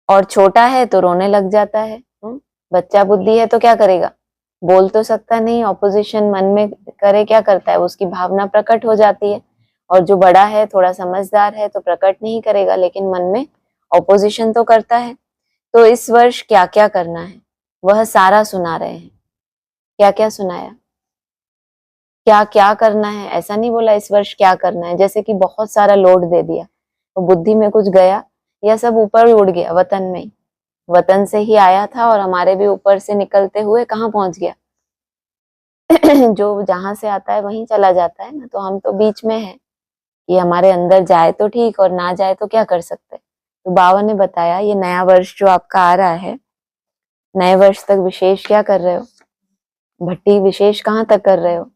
और छोटा है तो रोने लग जाता है। बच्चा बुद्धि है तो क्या करेगा? बोल तो सकता नहीं, ऑपोजिशन मन में करे, क्या करता है? उसकी भावना प्रकट हो जाती है। और जो बड़ा है, थोड़ा समझदार है, तो प्रकट नहीं करेगा, लेकिन मन में ऑपोजिशन तो करता है। तो इस वर्ष क्या क्या करना है वह सारा सुना रहे हैं। क्या क्या सुनाया? क्या क्या करना है, ऐसा नहीं बोला इस वर्ष क्या करना है, जैसे कि बहुत सारा लोड दे दिया तो बुद्धि में कुछ गया या सब ऊपर ही उड़ गया वतन में ही? वतन से ही आया था और हमारे भी ऊपर से निकलते हुए कहाँ पहुंच गया? जो जहां से आता है वहीं चला जाता है ना। तो हम तो बीच में है, ये हमारे अंदर जाए तो ठीक और ना जाए तो क्या कर सकते। तो बाबा ने बताया ये नया वर्ष जो आपका आ रहा है, नए वर्ष तक विशेष क्या कर रहे हो? भट्टी विशेष कहाँ तक कर रहे हो?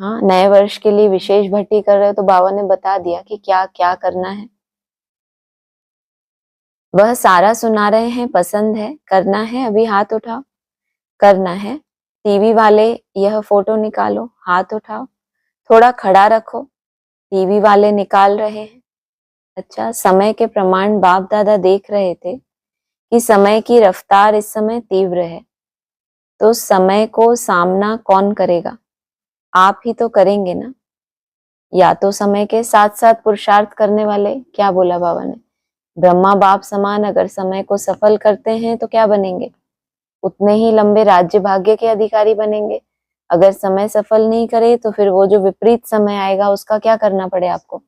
हाँ, नए वर्ष के लिए विशेष भट्टी कर रहे हो। तो बाबा ने बता दिया कि क्या क्या करना है। वह सारा सुना रहे हैं, पसंद है, करना है, अभी हाथ उठाओ। करना है। टीवी वाले यह फोटो निकालो, हाथ उठाओ। थोड़ा खड़ा रखो, टीवी वाले निकाल रहे हैं। अच्छा, समय के प्रमाण बाप दादा देख रहे थे कि समय की रफ्तार इस समय तीव्र है। तो समय को सामना कौन करेगा? आप ही तो करेंगे ना। या तो समय के साथ साथ पुरुषार्थ करने वाले, क्या बोला बाबा ने, ब्रह्मा बाप समान अगर समय को सफल करते हैं तो क्या बनेंगे? उतने ही लंबे राज्य भाग्य के अधिकारी बनेंगे। अगर समय सफल नहीं करे तो फिर वो जो विपरीत समय आएगा उसका क्या करना पड़े आपको?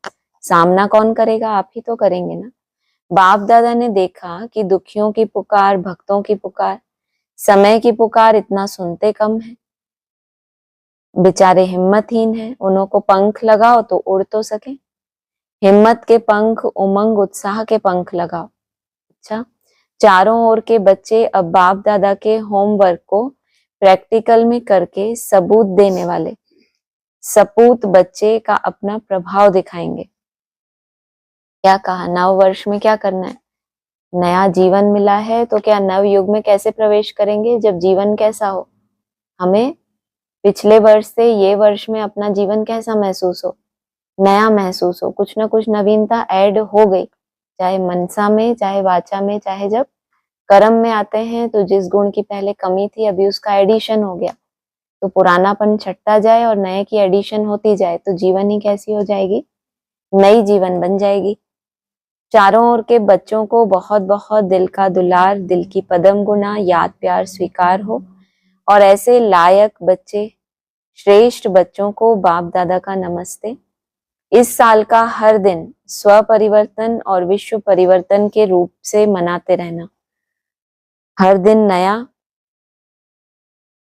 सामना कौन करेगा? आप ही तो करेंगे ना। बाप दादा ने देखा कि दुखियों की पुकार, भक्तों की पुकार, समय की पुकार इतना सुनते कम है। बेचारे हिम्मतहीन हैं, उन्हों को पंख लगाओ तो उड़ तो सके। हिम्मत के पंख, उमंग उत्साह के पंख लगाओ। अच्छा, चारों ओर के बच्चे अब बाप दादा के होमवर्क को प्रैक्टिकल में करके सबूत देने वाले सपूत बच्चे का अपना प्रभाव दिखाएंगे। क्या कहा? नव वर्ष में क्या करना है? नया जीवन मिला है तो क्या नव युग में कैसे प्रवेश करेंगे जब जीवन कैसा हो? हमें पिछले वर्ष से ये वर्ष में अपना जीवन कैसा महसूस हो, नया महसूस हो, कुछ ना कुछ नवीनता ऐड हो गई, चाहे मनसा में, चाहे वाचा में, चाहे जब कर्म में आते हैं तो जिस गुण की पहले कमी थी अभी उसका एडिशन हो गया। तो पुरानापन छटता जाए और नए की एडिशन होती जाए तो जीवन ही कैसी हो जाएगी? नई जीवन बन जाएगी। चारों ओर के बच्चों को बहुत बहुत दिल का दुलार, दिल की पदम गुना, याद प्यार स्वीकार हो। और ऐसे लायक बच्चे, श्रेष्ठ बच्चों को बाप दादा का नमस्ते। इस साल का हर दिन स्व परिवर्तन और विश्व परिवर्तन के रूप से मनाते रहना। हर दिन नया,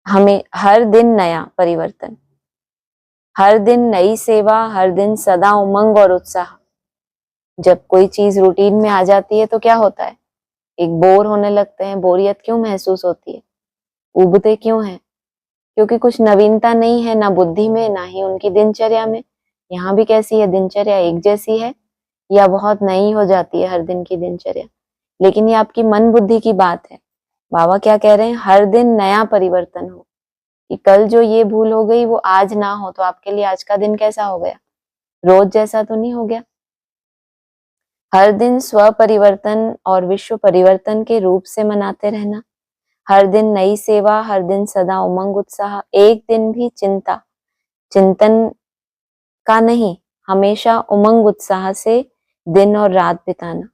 हमें हर दिन नया परिवर्तन, हर दिन नई सेवा, हर दिन सदा उमंग और उत्साह। जब कोई चीज रूटीन में आ जाती है तो क्या होता है? एक बोर होने लगते हैं। बोरियत क्यों महसूस होती है? उबते क्यों हैं? क्योंकि कुछ नवीनता नहीं है, ना बुद्धि में, ना ही उनकी दिनचर्या में। यहाँ भी कैसी है दिनचर्या? एक जैसी है या बहुत नई हो जाती है हर दिन की दिनचर्या? लेकिन ये आपकी मन बुद्धि की बात है। बाबा क्या कह रहे हैं? हर दिन नया परिवर्तन हो। कि कल जो ये भूल हो गई वो आज ना हो, तो आपके लिए आज का दिन कैसा हो गया? रोज जैसा तो नहीं हो गया। हर दिन स्व परिवर्तन और विश्व परिवर्तन के रूप से मनाते रहना। हर दिन नई सेवा, हर दिन सदा उमंग उत्साह। एक दिन भी चिंतन का नहीं, हमेशा उमंग उत्साह से दिन और रात बिताना।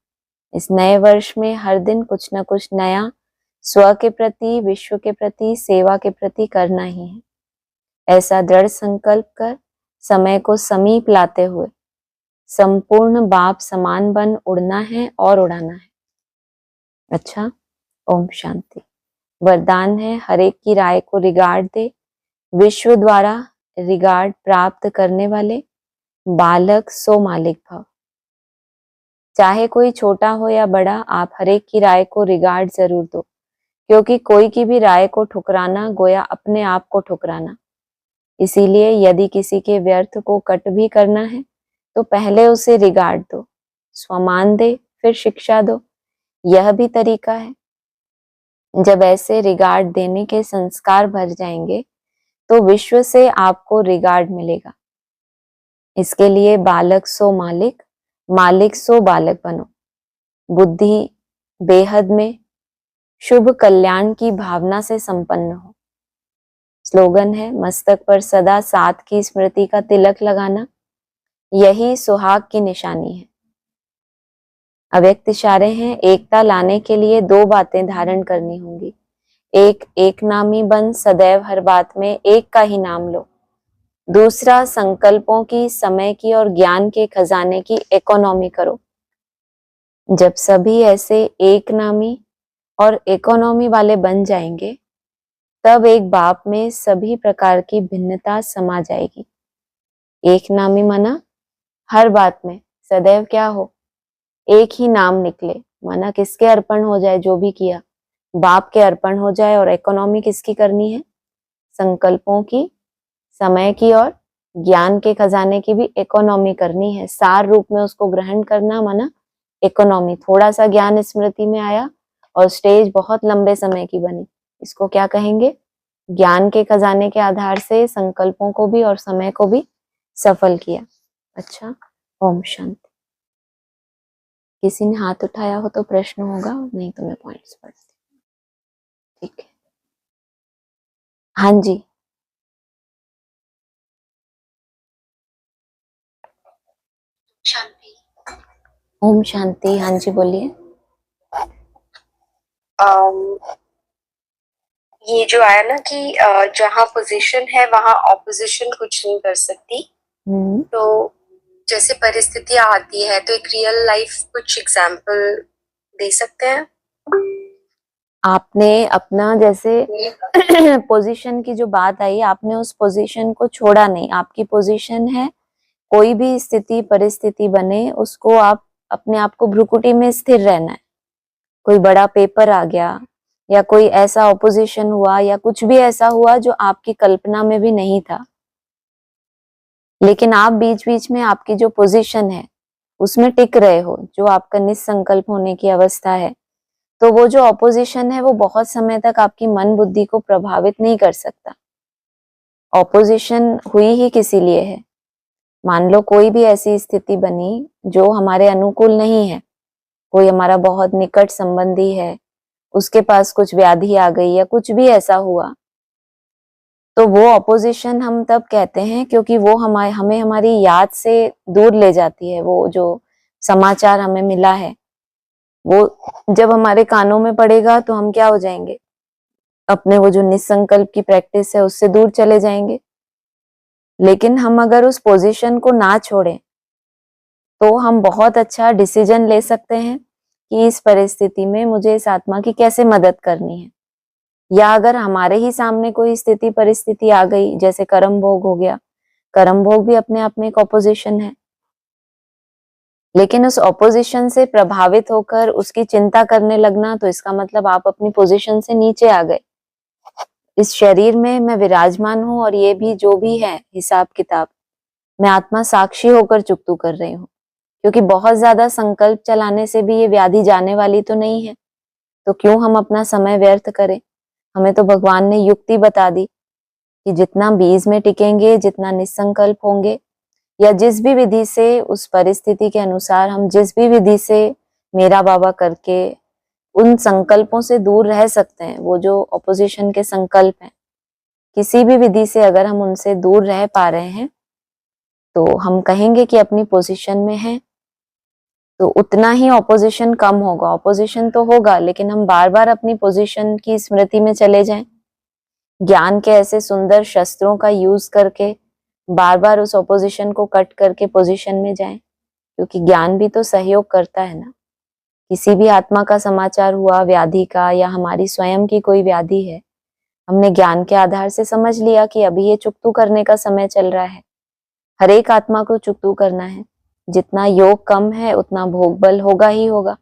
इस नए वर्ष में हर दिन कुछ न कुछ नया स्व के प्रति, विश्व के प्रति, सेवा के प्रति करना ही है। ऐसा दृढ़ संकल्प कर समय को समीप लाते हुए संपूर्ण बाप समान बन उड़ना है और उड़ाना है। अच्छा, ओम शांति। वरदान है, हर एक की राय को रिगार्ड दे। विश्व द्वारा रिगार्ड प्राप्त करने वाले बालक सो मालिक भव। चाहे कोई छोटा हो या बड़ा, आप हर एक की राय को रिगार्ड जरूर दो, क्योंकि कोई की भी राय को ठुकराना गोया अपने आप को ठुकराना। इसीलिए यदि किसी के व्यर्थ को कट भी करना है तो पहले उसे रिगार्ड दो, स्वमान दे, फिर शिक्षा दो। यह भी तरीका है। जब ऐसे रिगार्ड देने के संस्कार भर जाएंगे तो विश्व से आपको रिगार्ड मिलेगा। इसके लिए बालक सो मालिक, मालिक सो बालक बनो। बुद्धि बेहद में शुभ कल्याण की भावना से संपन्न हो। स्लोगन है, मस्तक पर सदा साथ की स्मृति का तिलक लगाना, यही सुहाग की निशानी है। अव्यक्त इशारे हैं, एकता लाने के लिए दो बातें धारण करनी होंगी। एक नामी बन सदैव हर बात में एक का ही नाम लो। दूसरा, संकल्पों की, समय की और ज्ञान के खजाने की इकोनॉमी करो। जब सभी ऐसे एक नामी और इकोनॉमी वाले बन जाएंगे, तब एक बाप में सभी प्रकार की भिन्नता समा जाएगी। एक नामी माना हर बात में सदैव क्या हो, एक ही नाम निकले, माना किसके अर्पण हो जाए, जो भी किया बाप के अर्पण हो जाए। और इकोनॉमी किसकी करनी है, संकल्पों की, समय की और ज्ञान के खजाने की भी इकोनॉमी करनी है। सार रूप में उसको ग्रहण करना माना इकोनॉमी। थोड़ा सा ज्ञान स्मृति में आया और स्टेज बहुत लंबे समय की बनी, इसको क्या कहेंगे, ज्ञान के खजाने के आधार से संकल्पों को भी और समय को भी सफल किया। अच्छा, ओम शांति। किसी ने हाथ उठाया हो तो प्रश्न होगा, नहीं तो मैं पॉइंट्स पढ़ती हूँ। ठीक है, हाँ जी। शांति। ओम शांति। हाँ जी, बोलिए। ये जो आया ना कि जहाँ पोजीशन है वहाँ ऑपोजिशन कुछ नहीं कर सकती। तो जैसे परिस्थितियां आती है तो एक रियल लाइफ कुछ एग्जाम्पल दे सकते हैं? आपने अपना जैसे पोजीशन की जो बात आई, आपने उस पोजीशन को छोड़ा नहीं। आपकी पोजीशन है, कोई भी स्थिति परिस्थिति बने उसको आप अपने आप को भ्रुकुटी में स्थिर रहना है। कोई बड़ा पेपर आ गया या कोई ऐसा ऑपोजिशन हुआ या कुछ भी ऐसा हुआ जो आपकी कल्पना में भी नहीं था, लेकिन आप बीच बीच में आपकी जो पोजीशन है उसमें टिक रहे हो, जो आपका निसंकल्प होने की अवस्था है, तो वो जो ऑपोजिशन है वो बहुत समय तक आपकी मन बुद्धि को प्रभावित नहीं कर सकता। ऑपोजिशन हुई ही किसी लिए है। मान लो कोई भी ऐसी स्थिति बनी जो हमारे अनुकूल नहीं है, कोई हमारा बहुत निकट संबंधी है, उसके पास कुछ व्याधि आ गई या कुछ भी ऐसा हुआ, तो वो ऑपोजिशन हम तब कहते हैं क्योंकि वो हमें हमारी याद से दूर ले जाती है। वो जो समाचार हमें मिला है वो जब हमारे कानों में पड़ेगा तो हम क्या हो जाएंगे, अपने वो जो निसंकल्प की प्रैक्टिस है उससे दूर चले जाएंगे। लेकिन हम अगर उस पोजीशन को ना छोड़ें तो हम बहुत अच्छा डिसीजन ले सकते हैं कि इस परिस्थिति में मुझे इस आत्मा की कैसे मदद करनी है। या अगर हमारे ही सामने कोई स्थिति परिस्थिति आ गई, जैसे कर्म भोग हो गया, कर्म भोग भी अपने आप में एक ऑपोजिशन है, लेकिन उस ऑपोजिशन से प्रभावित होकर उसकी चिंता करने लगना तो इसका मतलब आप अपनी पोजीशन से नीचे आ गए। इस शरीर में मैं विराजमान हूं और ये भी जो भी है हिसाब किताब, मैं आत्मा साक्षी होकर चुकतू कर रही हूँ। क्योंकि बहुत ज्यादा संकल्प चलाने से भी ये व्याधि जाने वाली तो नहीं है, तो क्यों हम अपना समय व्यर्थ करें। हमें तो भगवान ने युक्ति बता दी कि जितना बीज में टिकेंगे, जितना निसंकल्प होंगे, या जिस भी विधि से उस परिस्थिति के अनुसार हम जिस भी विधि से मेरा बाबा करके उन संकल्पों से दूर रह सकते हैं, वो जो ऑपोजिशन के संकल्प हैं, किसी भी विधि से अगर हम उनसे दूर रह पा रहे हैं तो हम कहेंगे कि अपनी पोजीशन में है। तो उतना ही ऑपोजिशन कम होगा। ऑपोजिशन तो होगा लेकिन हम बार बार अपनी पोजीशन की स्मृति में चले जाएं, ज्ञान के ऐसे सुंदर शस्त्रों का यूज करके बार बार उस ऑपोजिशन को कट करके पोजीशन में जाएं, क्योंकि ज्ञान भी तो सहयोग करता है ना। किसी भी आत्मा का समाचार हुआ, व्याधि का, या हमारी स्वयं की कोई व्याधि है, हमने ज्ञान के आधार से समझ लिया कि अभी ये चुकतू करने का समय चल रहा है। हर एक आत्मा को चुकतू करना है। जितना योग कम है उतना भोग बल होगा ही होगा,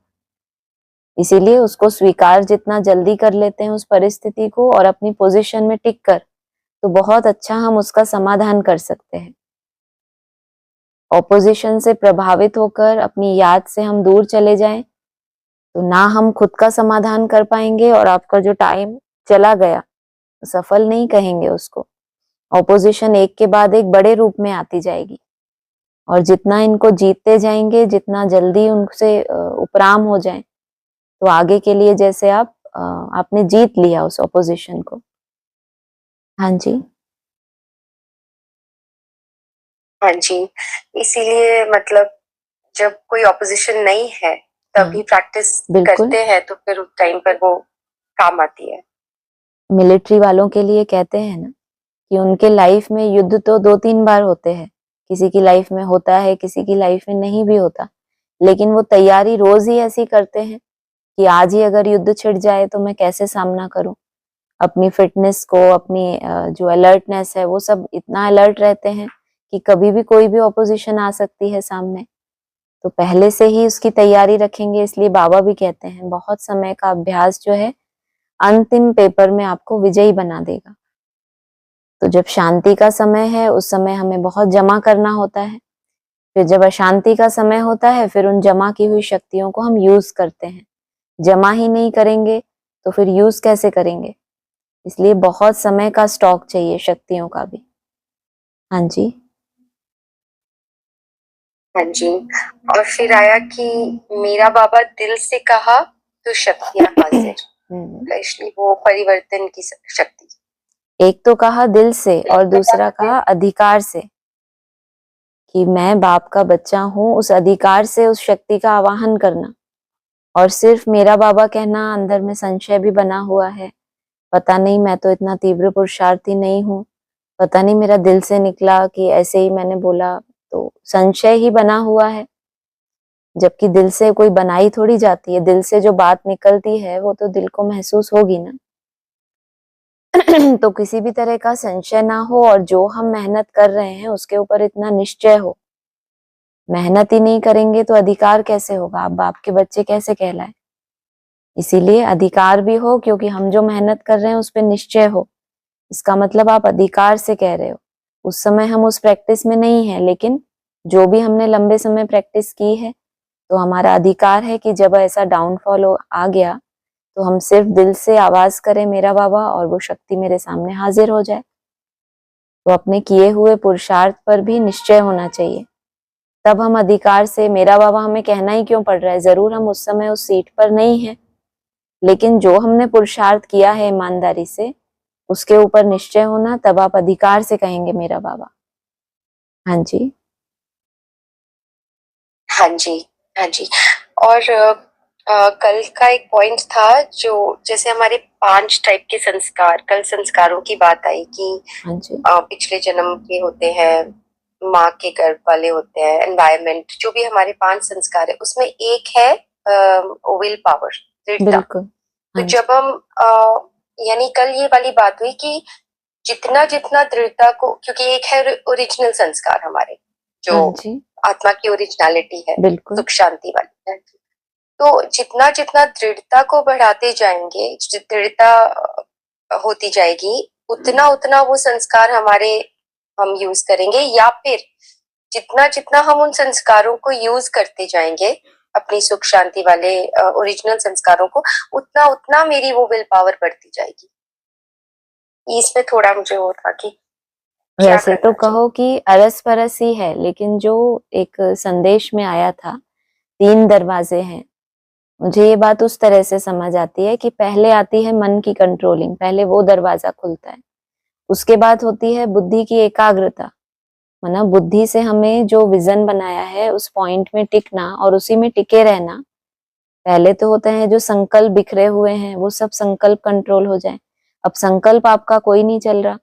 इसीलिए उसको स्वीकार जितना जल्दी कर लेते हैं उस परिस्थिति को और अपनी पोजीशन में टिक कर, तो बहुत अच्छा हम उसका समाधान कर सकते हैं। ऑपोजिशन से प्रभावित होकर अपनी याद से हम दूर चले जाएं तो ना हम खुद का समाधान कर पाएंगे और आपका जो टाइम चला गया सफल नहीं कहेंगे उसको। ऑपोजिशन एक के बाद एक बड़े रूप में आती जाएगी और जितना इनको जीतते जाएंगे, जितना जल्दी उनसे उपराम हो जाए, तो आगे के लिए जैसे आपने जीत लिया उस ऑपोजिशन को। हाँ जी, हाँ जी, इसीलिए मतलब जब कोई ऑपोजिशन नहीं है तभी प्रैक्टिस बिल्कुल। करते हैं तो फिर उस टाइम पर वो काम आती है। मिलिट्री वालों के लिए कहते हैं ना कि उनके लाइफ में युद्ध तो 2-3 बार होते हैं, किसी की लाइफ में होता है, किसी की लाइफ में नहीं भी होता, लेकिन वो तैयारी रोज ही ऐसी करते हैं कि आज ही अगर युद्ध छिड़ जाए तो मैं कैसे सामना करूं। अपनी फिटनेस को, अपनी जो अलर्टनेस है, वो सब इतना अलर्ट रहते हैं कि कभी भी कोई भी ऑपोजिशन आ सकती है सामने। तो पहले से ही उसकी तैयारी रखेंगे। इसलिए बाबा भी कहते हैं बहुत समय का अभ्यास जो है अंतिम पेपर में आपको विजयी बना देगा। तो जब शांति का समय है उस समय हमें बहुत जमा करना होता है। फिर जब अशांति का समय होता है फिर उन जमा की हुई शक्तियों को हम यूज करते हैं। जमा ही नहीं करेंगे तो फिर यूज कैसे करेंगे। इसलिए बहुत समय का स्टॉक चाहिए शक्तियों का भी। हाँ जी। हाँ जी। और फिर आया कि मेरा बाबा दिल से कहा तो शक्तियां हाजिर। इसलिए वो परिवर्तन की शक्ति। एक तो कहा दिल से और दूसरा कहा अधिकार से कि मैं बाप का बच्चा हूं। उस अधिकार से उस शक्ति का आवाहन करना। और सिर्फ मेरा बाबा कहना, अंदर में संशय भी बना हुआ है, पता नहीं मैं तो इतना तीव्र पुरुषार्थी नहीं हूँ, पता नहीं मेरा दिल से निकला कि ऐसे ही मैंने बोला, तो संशय ही बना हुआ है। जबकि दिल से कोई बनाई थोड़ी जाती है, दिल से जो बात निकलती है वो तो दिल को महसूस होगी ना। तो किसी भी तरह का संशय ना हो और जो हम मेहनत कर रहे हैं उसके ऊपर इतना निश्चय हो। मेहनत ही नहीं करेंगे तो अधिकार कैसे होगा, आप बाप के बच्चे कैसे कहलाए। इसीलिए अधिकार भी हो, क्योंकि हम जो मेहनत कर रहे हैं उस पर निश्चय हो। इसका मतलब आप अधिकार से कह रहे हो। उस समय हम उस प्रैक्टिस में नहीं है, लेकिन जो भी हमने लंबे समय प्रैक्टिस की है तो हमारा अधिकार है कि जब ऐसा डाउनफॉल आ गया तो हम सिर्फ दिल से आवाज करें मेरा बाबा और वो शक्ति मेरे सामने हाजिर हो जाए। तो अपने किए हुए पुरुषार्थ पर भी निश्चय होना चाहिए। तब हम अधिकार से, मेरा बाबा हमें कहना ही क्यों पड़ रहा है, जरूर हम उस समय उस सीट पर नहीं है, लेकिन जो हमने पुरुषार्थ किया है ईमानदारी से उसके ऊपर निश्चय होना, तब आप अधिकार से कहेंगे मेरा बाबा। हाँ जी। हाँ जी। हाँ जी। और कल का एक पॉइंट था जो जैसे हमारे 5 टाइप के संस्कार, कल संस्कारों की बात आई कि हाँ जी। पिछले जन्म के होते हैं, माँ के गर्भ वाले होते हैं, एनवायरमेंट, जो भी हमारे 5 संस्कार है उसमें एक है विल पावर, दृढ़ता। बिल्कुल। तो हाँ जब हम यानी कल ये वाली बात हुई कि जितना जितना दृढ़ता को, क्योंकि एक है ओरिजिनल संस्कार हमारे जो जी। आत्मा की ओरिजिनलिटी है, बिल्कुल। सुख शांति वाली है। तो जितना जितना दृढ़ता को बढ़ाते जाएंगे, दृढ़ता होती जाएगी, उतना उतना वो संस्कार हमारे हम यूज करेंगे। या फिर जितना जितना हम उन संस्कारों को यूज करते जाएंगे, अपनी सुख शांति वाले ओरिजिनल संस्कारों को, उतना उतना मेरी वो विल पावर बढ़ती जाएगी। इसमें थोड़ा मुझे वो था कि वैसे तो कहो कि अरस परस ही है, लेकिन जो एक संदेश में आया था 3 दरवाजे हैं, मुझे ये बात उस तरह से समझ आती है कि पहले आती है मन की कंट्रोलिंग, पहले वो दरवाजा खुलता है। उसके बाद होती है बुद्धि की एकाग्रता, मतलब बुद्धि से हमें जो विजन बनाया है उस पॉइंट में टिकना और उसी में टिके रहना। पहले तो होते हैं जो संकल्प बिखरे हुए हैं, वो सब संकल्प कंट्रोल हो जाए। अब संकल्प आपका कोई नहीं चल रहा,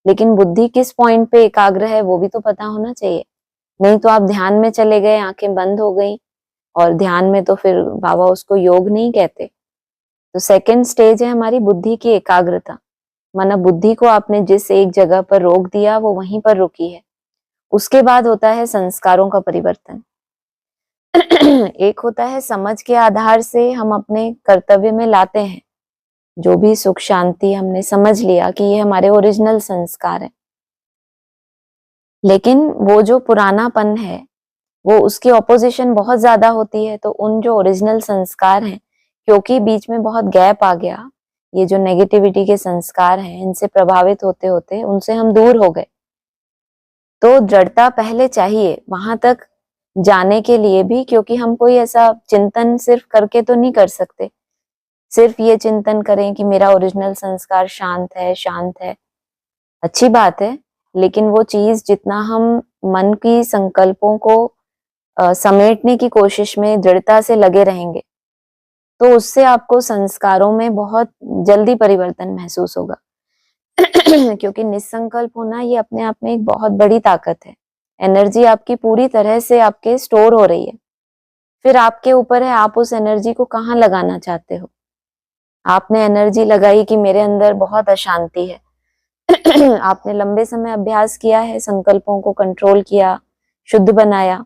लेकिन बुद्धि किस पॉइंट पे एकाग्र है वो भी तो पता होना चाहिए। नहीं तो आप ध्यान में चले गए, आंखें बंद हो गई, और ध्यान में तो फिर बाबा उसको योग नहीं कहते। तो सेकंड स्टेज है हमारी बुद्धि की एकाग्रता, माना बुद्धि को आपने जिस एक जगह पर रोक दिया वो वहीं पर रुकी है। उसके बाद होता है संस्कारों का परिवर्तन। एक होता है समझ के आधार से हम अपने कर्तव्य में लाते हैं, जो भी सुख शांति हमने समझ लिया कि ये हमारे ओरिजिनल संस्कार है। लेकिन वो जो पुरानापन है वो उसकी ऑपोजिशन बहुत ज्यादा होती है, तो उन जो ओरिजिनल संस्कार हैं, क्योंकि बीच में बहुत गैप आ गया, ये जो नेगेटिविटी के संस्कार हैं इनसे प्रभावित होते होते उनसे हम दूर हो गए। तो दृढ़ता पहले चाहिए वहां तक जाने के लिए भी, क्योंकि हम कोई ऐसा चिंतन सिर्फ करके तो नहीं कर सकते। सिर्फ ये चिंतन करें कि मेरा ओरिजिनल संस्कार शांत है, शांत है, अच्छी बात है, लेकिन वो चीज जितना हम मन की संकल्पों को समेटने की कोशिश में दृढ़ता से लगे रहेंगे, तो उससे आपको संस्कारों में बहुत जल्दी परिवर्तन महसूस होगा। क्योंकि निसंकल्प होना ये अपने आप में एक बहुत बड़ी ताकत है। एनर्जी आपकी पूरी तरह से आपके स्टोर हो रही है। फिर आपके ऊपर है, आप उस एनर्जी को कहाँ लगाना चाहते हो। आपने एनर्जी लगाई कि मेरे अंदर बहुत अशांति है आपने लंबे समय अभ्यास किया है, संकल्पों को कंट्रोल किया, शुद्ध बनाया।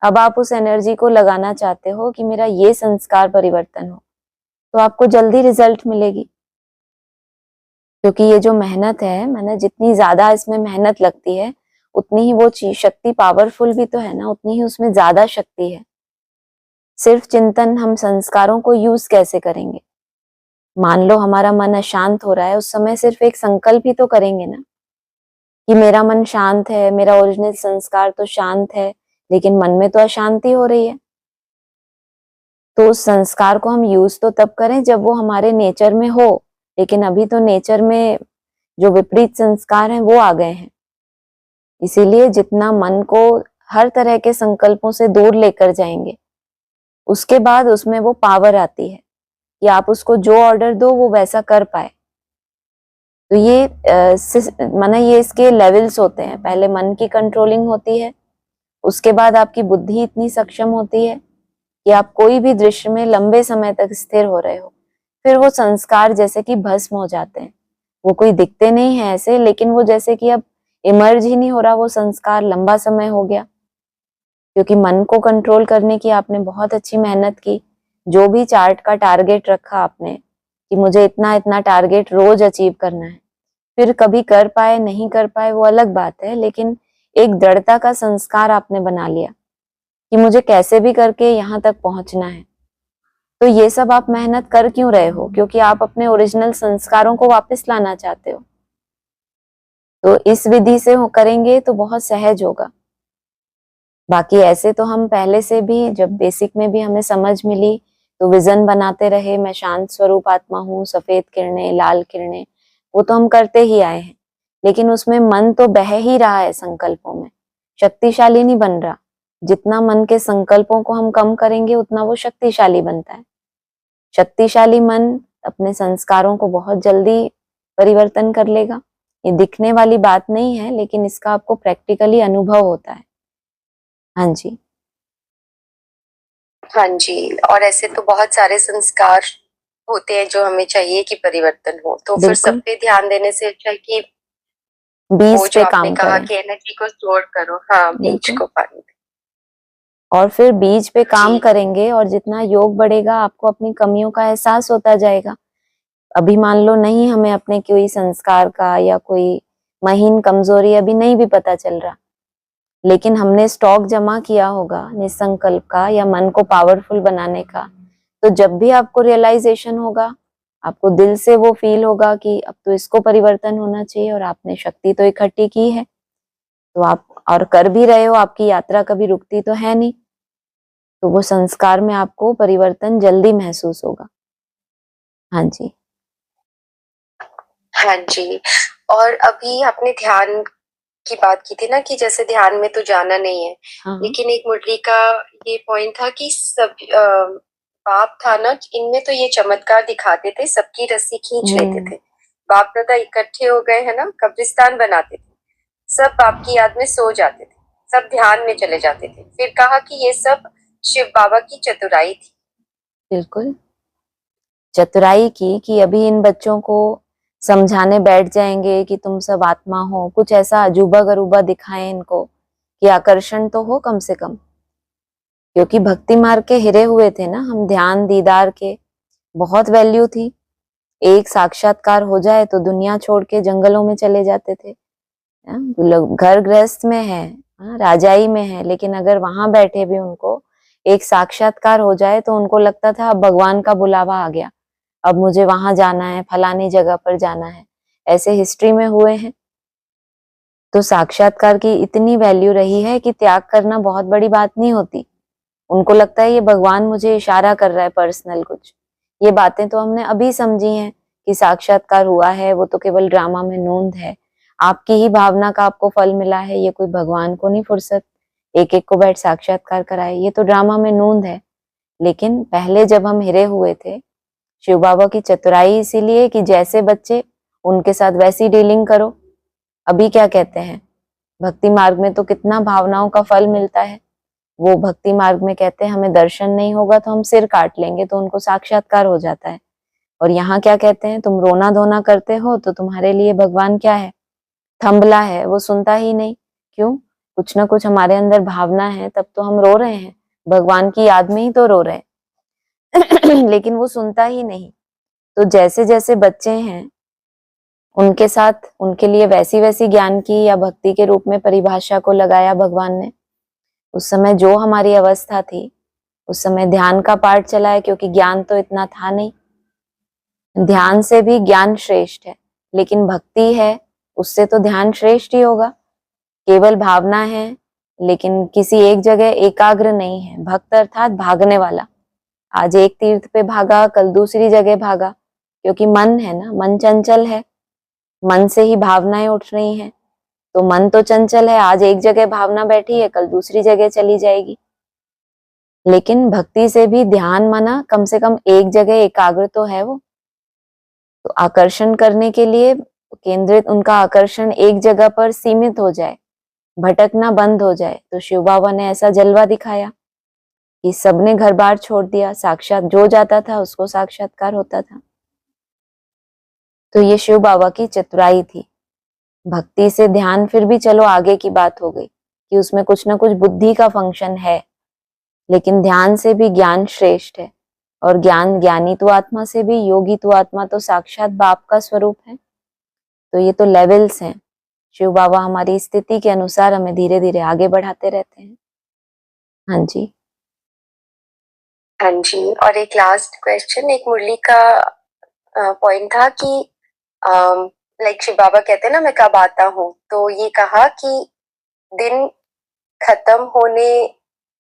अब आप उस एनर्जी को लगाना चाहते हो कि मेरा ये संस्कार परिवर्तन हो, तो आपको जल्दी रिजल्ट मिलेगी। क्योंकि ये जो मेहनत है, मैंने जितनी ज्यादा इसमें मेहनत लगती है, उतनी ही वो चीज शक्ति पावरफुल भी तो है ना, उतनी ही उसमें ज्यादा शक्ति है। सिर्फ चिंतन, हम संस्कारों को यूज कैसे करेंगे। मान लो हमारा मन अशांत हो रहा है, उस समय सिर्फ एक संकल्प ही तो करेंगे ना कि मेरा मन शांत है, मेरा ओरिजिनल संस्कार तो शांत है, लेकिन मन में तो अशांति हो रही है। तो उस संस्कार को हम यूज तो तब करें जब वो हमारे नेचर में हो, लेकिन अभी तो नेचर में जो विपरीत संस्कार हैं वो आ गए हैं। इसीलिए जितना मन को हर तरह के संकल्पों से दूर लेकर जाएंगे, उसके बाद उसमें वो पावर आती है कि आप उसको जो ऑर्डर दो वो वैसा कर पाए। तो ये माना ये इसके लेवल्स होते हैं। पहले मन की कंट्रोलिंग होती है, उसके बाद आपकी बुद्धि इतनी सक्षम होती है कि आप कोई भी दृश्य में लंबे समय तक स्थिर हो रहे हो। फिर वो संस्कार जैसे कि भस्म हो जाते हैं, वो कोई दिखते नहीं है ऐसे, लेकिन वो जैसे कि अब इमर्ज ही नहीं हो रहा वो संस्कार, लंबा समय हो गया। क्योंकि मन को कंट्रोल करने की आपने बहुत अच्छी मेहनत की, जो भी चार्ट का टारगेट रखा आपने कि मुझे इतना इतना टारगेट रोज अचीव करना है, फिर कभी कर पाए नहीं कर पाए वो अलग बात है, लेकिन एक दृढ़ता का संस्कार आपने बना लिया कि मुझे कैसे भी करके यहाँ तक पहुंचना है। तो ये सब आप मेहनत कर क्यों रहे हो? क्योंकि आप अपने ओरिजिनल संस्कारों को वापस लाना चाहते हो। तो इस विधि से करेंगे तो बहुत सहज होगा। बाकी ऐसे तो हम पहले से भी, जब बेसिक में भी हमें समझ मिली तो विजन बनाते रहे, मैं शांत स्वरूप आत्मा हूँ, सफेद किरणें, लाल किरणें, वो तो हम करते ही आए हैं। लेकिन उसमें मन तो बह ही रहा है संकल्पों में, शक्तिशाली नहीं बन रहा। जितना मन के संकल्पों को हम कम करेंगे उतना वो शक्तिशाली बनता है। शक्तिशाली मन अपने संस्कारों को बहुत जल्दी परिवर्तन कर लेगा। ये दिखने वाली बात नहीं है, लेकिन इसका आपको प्रैक्टिकली अनुभव होता है। हाँ जी, हाँ जी। और ऐसे तो बहुत सारे संस्कार होते हैं जो हमें चाहिए कि परिवर्तन हो, तो फिर सब बिल्कुल। पे ध्यान देने से अच्छा है कि वो बीज जो पे आपने काम कहा करें। कि एनर्जी को स्टोर करो, हाँ, बीज बिल्कुल। को पानी दो। और फिर बीज पे काम जी। करेंगे, और जितना योग बढ़ेगा आपको अपनी कमियों का एहसास होता जाएगा। अभी मान लो नहीं, हमें अपने कोई संस्कार का या कोई महीन कमजोरी अभी नहीं भी पता चल रहा, लेकिन हमने स्टॉक जमा किया होगा निसंकल्प का या मन को पावरफुल बनाने का। तो जब भी आपको रियलाइजेशन होगा, आपको दिल से वो फील होगा कि अब तो इसको परिवर्तन होना चाहिए, और आपने शक्ति तो इकट्ठी की है, तो आप और कर भी रहे हो, आपकी यात्रा कभी रुकती तो है नहीं। तो वो संस्कार में आपको परिवर्तन जल्दी महसूस होगा। हाँ जी। हाँ जी। और अभी आपने ध्यान की बात की थी ना कि जैसे ध्यान में तो जाना नहीं है, हाँ। लेकिन एक मुरली का ये पॉइंट था कि सब बाप था ना, इनमें तो ये चमत्कार दिखाते थे, सबकी रस्सी खींच लेते थे। बाप दादा इकट्ठे हो गए है ना, कब्रिस्तान बनाते थे, सब बाप की याद में सो जाते थे, सब ध्यान में चले जाते थे। फिर कहा कि ये सब शिव बाबा की चतुराई थी। बिल्कुल चतुराई की कि अभी इन बच्चों को समझाने बैठ जाएंगे कि तुम सब आत्मा हो, कुछ ऐसा अजूबा गरूबा दिखाएं इनको कि आकर्षण तो हो कम से कम। क्योंकि भक्ति मार्ग के हिरे हुए थे ना हम, ध्यान दीदार के बहुत वैल्यू थी। एक साक्षात्कार हो जाए तो दुनिया छोड़ के जंगलों में चले जाते थे। लोग घर गृहस्थ में है, राजाई में है, लेकिन अगर वहां बैठे भी उनको एक साक्षात्कार हो जाए तो उनको लगता था अब भगवान का बुलावा आ गया, अब मुझे वहां जाना है, फलानी जगह पर जाना है। ऐसे हिस्ट्री में हुए हैं। तो साक्षात्कार की इतनी वैल्यू रही है कि त्याग करना बहुत बड़ी बात नहीं होती। उनको लगता है ये भगवान मुझे इशारा कर रहा है पर्सनल कुछ। ये बातें तो हमने अभी समझी हैं कि साक्षात्कार हुआ है, वो तो केवल ड्रामा में नोंद है। आपकी ही भावना का आपको फल मिला है, ये कोई भगवान को नहीं फुर्सत एक एक को बैठ साक्षात्कार कराए, ये तो ड्रामा में नोंद है। लेकिन पहले जब हम हिरे हुए थे, शिव बाबा की चतुराई इसीलिए कि जैसे बच्चे उनके साथ वैसी डीलिंग करो। अभी क्या कहते हैं, भक्ति मार्ग में तो कितना भावनाओं का फल मिलता है, वो भक्ति मार्ग में कहते हैं हमें दर्शन नहीं होगा तो हम सिर काट लेंगे, तो उनको साक्षात्कार हो जाता है। और यहाँ क्या कहते हैं, तुम रोना धोना करते हो तो तुम्हारे लिए भगवान क्या है, थंबला है, वो सुनता ही नहीं। क्यों? कुछ ना कुछ हमारे अंदर भावना है, तब तो हम रो रहे हैं, भगवान की याद में ही तो रो रहे हैं। लेकिन वो सुनता ही नहीं। तो जैसे जैसे बच्चे हैं उनके साथ उनके लिए वैसी वैसी ज्ञान की या भक्ति के रूप में परिभाषा को लगाया भगवान ने। उस समय जो हमारी अवस्था थी, उस समय ध्यान का पाठ चलाया, क्योंकि ज्ञान तो इतना था नहीं। ध्यान से भी ज्ञान श्रेष्ठ है, लेकिन भक्ति है उससे तो ध्यान श्रेष्ठ ही होगा। केवल भावना है लेकिन किसी एक जगह एकाग्र नहीं है। भक्त अर्थात भागने वाला, आज एक तीर्थ पे भागा, कल दूसरी जगह भागा, क्योंकि मन है ना, मन चंचल है, मन से ही भावनाएं उठ रही हैं। तो मन तो चंचल है, आज एक जगह भावना बैठी है, कल दूसरी जगह चली जाएगी। लेकिन भक्ति से भी ध्यान माना कम से कम एक जगह एकाग्र तो है वो। तो आकर्षण करने के लिए केंद्रित, उनका आकर्षण एक जगह पर सीमित हो जाए, भटकना बंद हो जाए। तो शिव बाबा ने ऐसा जलवा दिखाया कि सबने घर बार छोड़ दिया, साक्षात जो जाता था उसको साक्षात्कार होता था। तो ये शिव बाबा की चतुराई थी। भक्ति से ध्यान फिर भी चलो आगे की बात हो गई कि उसमें कुछ ना कुछ बुद्धि का फंक्शन है, लेकिन ध्यान से भी ज्ञान श्रेष्ठ है। और ज्ञान, ज्ञानी तो आत्मा से भी, योगी तो आत्मा तो साक्षात बाप का स्वरूप है। तो ये तो लेवल्स हैं। शिव बाबा हमारी स्थिति के अनुसार हमें धीरे धीरे आगे बढ़ाते रहते हैं। हाँ जी। हाँ जी। और एक लास्ट क्वेश्चन, एक मुरली का पॉइंट था कि लाइक शिव बाबा कहते हैं ना मैं कब आता हूँ, तो ये कहा कि दिन खत्म होने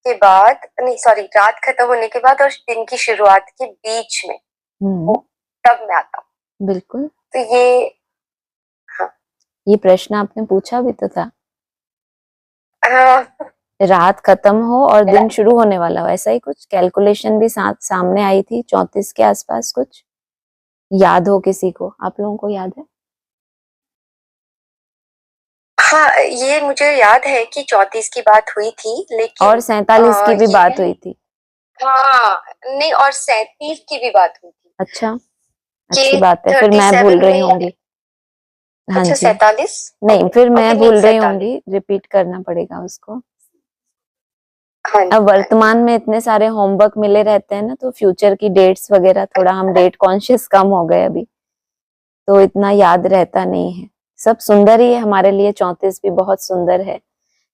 के बाद, नहीं सॉरी, रात खत्म होने के बाद और दिन की शुरुआत के बीच में, तब मैं आता हूँ। बिल्कुल। तो ये, हाँ, ये प्रश्न आपने पूछा भी तो था। हाँ, रात खत्म हो और दिन शुरू होने वाला हो, ऐसा ही कुछ कैलकुलेशन भी सामने आई थी 34 के आसपास कुछ। याद हो किसी को? आप लोगों को याद है? हाँ, ये मुझे याद है कि 34 की बात हुई थी, लेकिन और 47 की भी बात हुई थी। हाँ, नहीं, और 37 की भी बात हुई थी। अच्छा, अच्छी बात है, फिर मैं भूल रही होंगी। हाँ अच्छा, जी, 47 नहीं फिर मैं ओके, भूल नहीं, रही 47। होंगी, रिपीट करना पड़ेगा उसको। हाँ अब वर्तमान में इतने सारे होमवर्क मिले रहते हैं ना, तो फ्यूचर की डेट्स वगैरह, थोड़ा हम डेट कॉन्शियस कम हो गए अभी, तो इतना याद रहता नहीं है। सब सुंदर ही है हमारे लिए, 34 भी बहुत सुंदर है।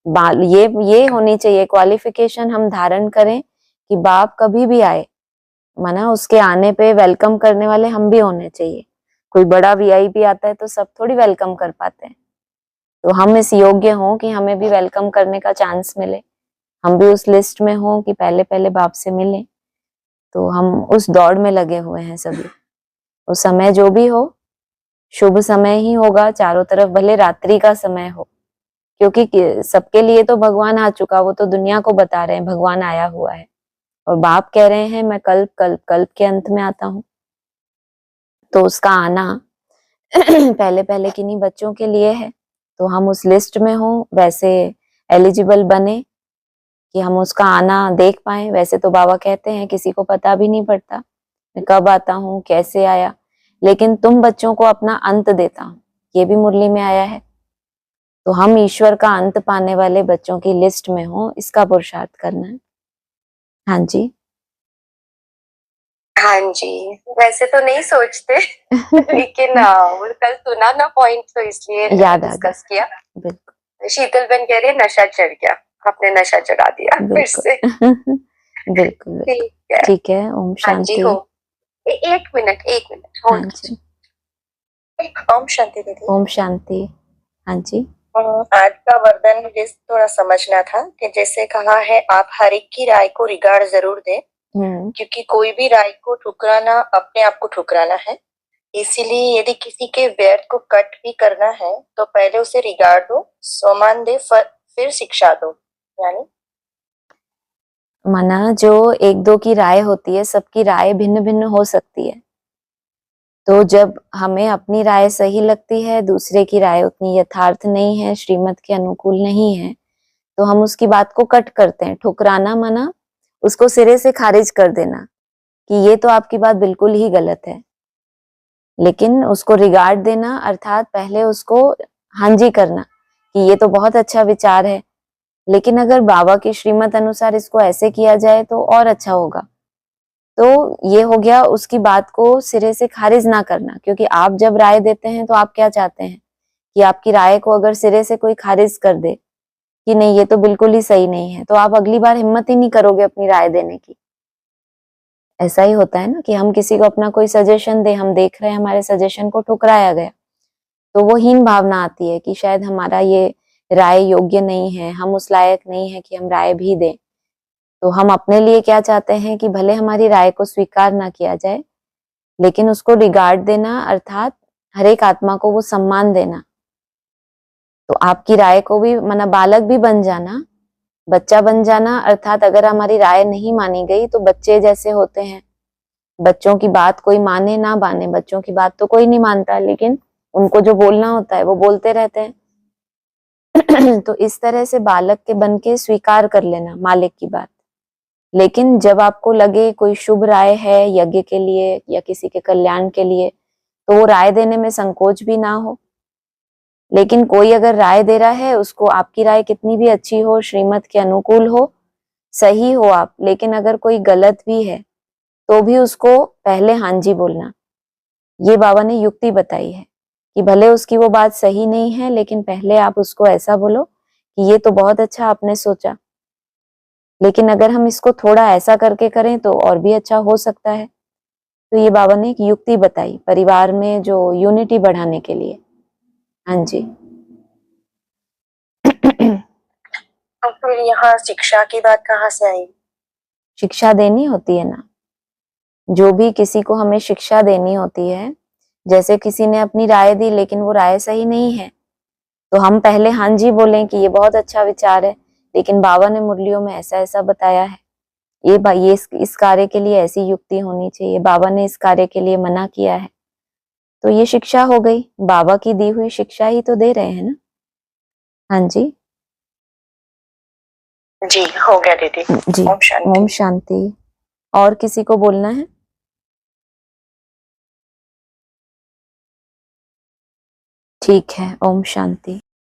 ये होनी चाहिए क्वालिफिकेशन हम धारण करें कि बाप कभी भी आए, माना उसके आने पे वेलकम करने वाले हम भी होने चाहिए। कोई बड़ा वीआईपी आता है तो सब थोड़ी वेलकम कर पाते हैं, तो हम इस योग्य हों कि हमें भी वेलकम करने का चांस मिले, हम भी उस लिस्ट में हों कि पहले पहले बाप से मिलें। तो हम उस दौड़ में लगे हुए हैं सभी। उस समय जो भी हो, शुभ समय ही होगा चारों तरफ, भले रात्रि का समय हो, क्योंकि सबके लिए तो भगवान आ चुका, वो तो दुनिया को बता रहे हैं भगवान आया हुआ है। और बाप कह रहे हैं मैं कल्प कल्प कल्प के अंत में आता हूँ। तो उसका आना पहले पहले किन्हीं बच्चों के लिए है, तो हम उस लिस्ट में हो, वैसे एलिजिबल बने कि हम उसका आना देख पाए। वैसे तो बाबा कहते हैं किसी को पता भी नहीं पड़ता मैं कब आता हूँ, कैसे आया, लेकिन तुम बच्चों को अपना अंत देता हूँ, ये भी मुरली में आया है। तो हम ईश्वर का अंत पाने वाले बच्चों की लिस्ट में हो, इसका पुरुषार्थ करना है। हाँ जी। हाँ जी, वैसे तो नहीं सोचते लेकिन वो कल सुना ना पॉइंट, तो इसलिए याद आ डिस्कस किया। बिल्कुल शीतल बहन कह रही है नशा चढ़ गया, आपने नशा चढ़ा दिया फिर से। बिल्कुल ठीक है, ठीक है। ओम हाँ जी, शांति। हो, एक मिनट हाँ होल्ड। जी, ओम शांति दीदी। ओम शांति। हाँ जी। आज का वरदान मुझे थोड़ा समझना था कि जैसे कहा है आप हर एक की राय को रिगार्ड जरूर दें, क्योंकि कोई भी राय को ठुकराना अपने आप को ठुकराना है। इसीलिए यदि किसी के व्यर्थ को कट भी करना है तो पहले उसे रिगार्ड दो, सम्मान दे, फिर शिक्षा दो। यानी माना जो एक दो की राय होती है, सबकी राय भिन्न भिन्न हो सकती है। तो जब हमें अपनी राय सही लगती है, दूसरे की राय उतनी यथार्थ नहीं है, श्रीमत के अनुकूल नहीं है, तो हम उसकी बात को कट करते हैं। ठुकराना माना उसको सिरे से खारिज कर देना कि ये तो आपकी बात बिल्कुल ही गलत है। लेकिन उसको रिगार्ड देना अर्थात पहले उसको हाँ जी करना कि ये तो बहुत अच्छा विचार है, लेकिन अगर बाबा की श्रीमत अनुसार इसको ऐसे किया जाए तो और अच्छा होगा। तो ये हो गया उसकी बात को सिरे से खारिज ना करना, क्योंकि आप जब राय देते हैं तो आप क्या चाहते हैं कि आपकी राय को अगर सिरे से कोई खारिज कर दे कि नहीं ये तो बिल्कुल ही सही नहीं है, तो आप अगली बार हिम्मत ही नहीं करोगे अपनी राय देने की। ऐसा ही होता है ना कि हम किसी को अपना कोई सजेशन दे, हम देख रहे हैं हमारे सजेशन को ठुकराया गया, तो वो हीन भावना आती है कि शायद हमारा ये राय योग्य नहीं है, हम उस लायक नहीं है कि हम राय भी दें। तो हम अपने लिए क्या चाहते हैं कि भले हमारी राय को स्वीकार ना किया जाए, लेकिन उसको रिगार्ड देना अर्थात हर एक आत्मा को वो सम्मान देना। तो आपकी राय को भी माना बालक भी बन जाना, बच्चा बन जाना अर्थात अगर हमारी राय नहीं मानी गई तो बच्चे जैसे होते हैं, बच्चों की बात कोई माने ना माने, बच्चों की बात तो कोई नहीं मानता, लेकिन उनको जो बोलना होता है वो बोलते रहते हैं। तो इस तरह से बालक के बन के स्वीकार कर लेना मालिक की बात। लेकिन जब आपको लगे कोई शुभ राय है यज्ञ के लिए या किसी के कल्याण के लिए, तो वो राय देने में संकोच भी ना हो। लेकिन कोई अगर राय दे रहा है, उसको आपकी राय कितनी भी अच्छी हो, श्रीमत के अनुकूल हो, सही हो आप, लेकिन अगर कोई गलत भी है तो भी उसको पहले हाँ जी बोलना। ये बाबा ने युक्ति बताई है कि भले उसकी वो बात सही नहीं है, लेकिन पहले आप उसको ऐसा बोलो कि ये तो बहुत अच्छा आपने सोचा, लेकिन अगर हम इसको थोड़ा ऐसा करके करें तो और भी अच्छा हो सकता है। तो ये बाबा ने एक युक्ति बताई परिवार में जो यूनिटी बढ़ाने के लिए। हाँ जी। और फिर यहाँ शिक्षा की बात कहाँ से आई? शिक्षा देनी होती है ना, जो भी किसी को हमें शिक्षा देनी होती है, जैसे किसी ने अपनी राय दी लेकिन वो राय सही नहीं है, तो हम पहले हाँ जी बोलें कि ये बहुत अच्छा विचार है, लेकिन बाबा ने मुरलियों में ऐसा ऐसा बताया है, ये इस कार्य के लिए ऐसी युक्ति होनी चाहिए, बाबा ने इस कार्य के लिए मना किया है। तो ये शिक्षा हो गई, बाबा की दी हुई शिक्षा ही तो दे रहे हैं ना। हाँ जी जी हो गया दीदी। जी। ओम शांति। ओम शांति। और किसी को बोलना है? ठीक है, ओम शांति।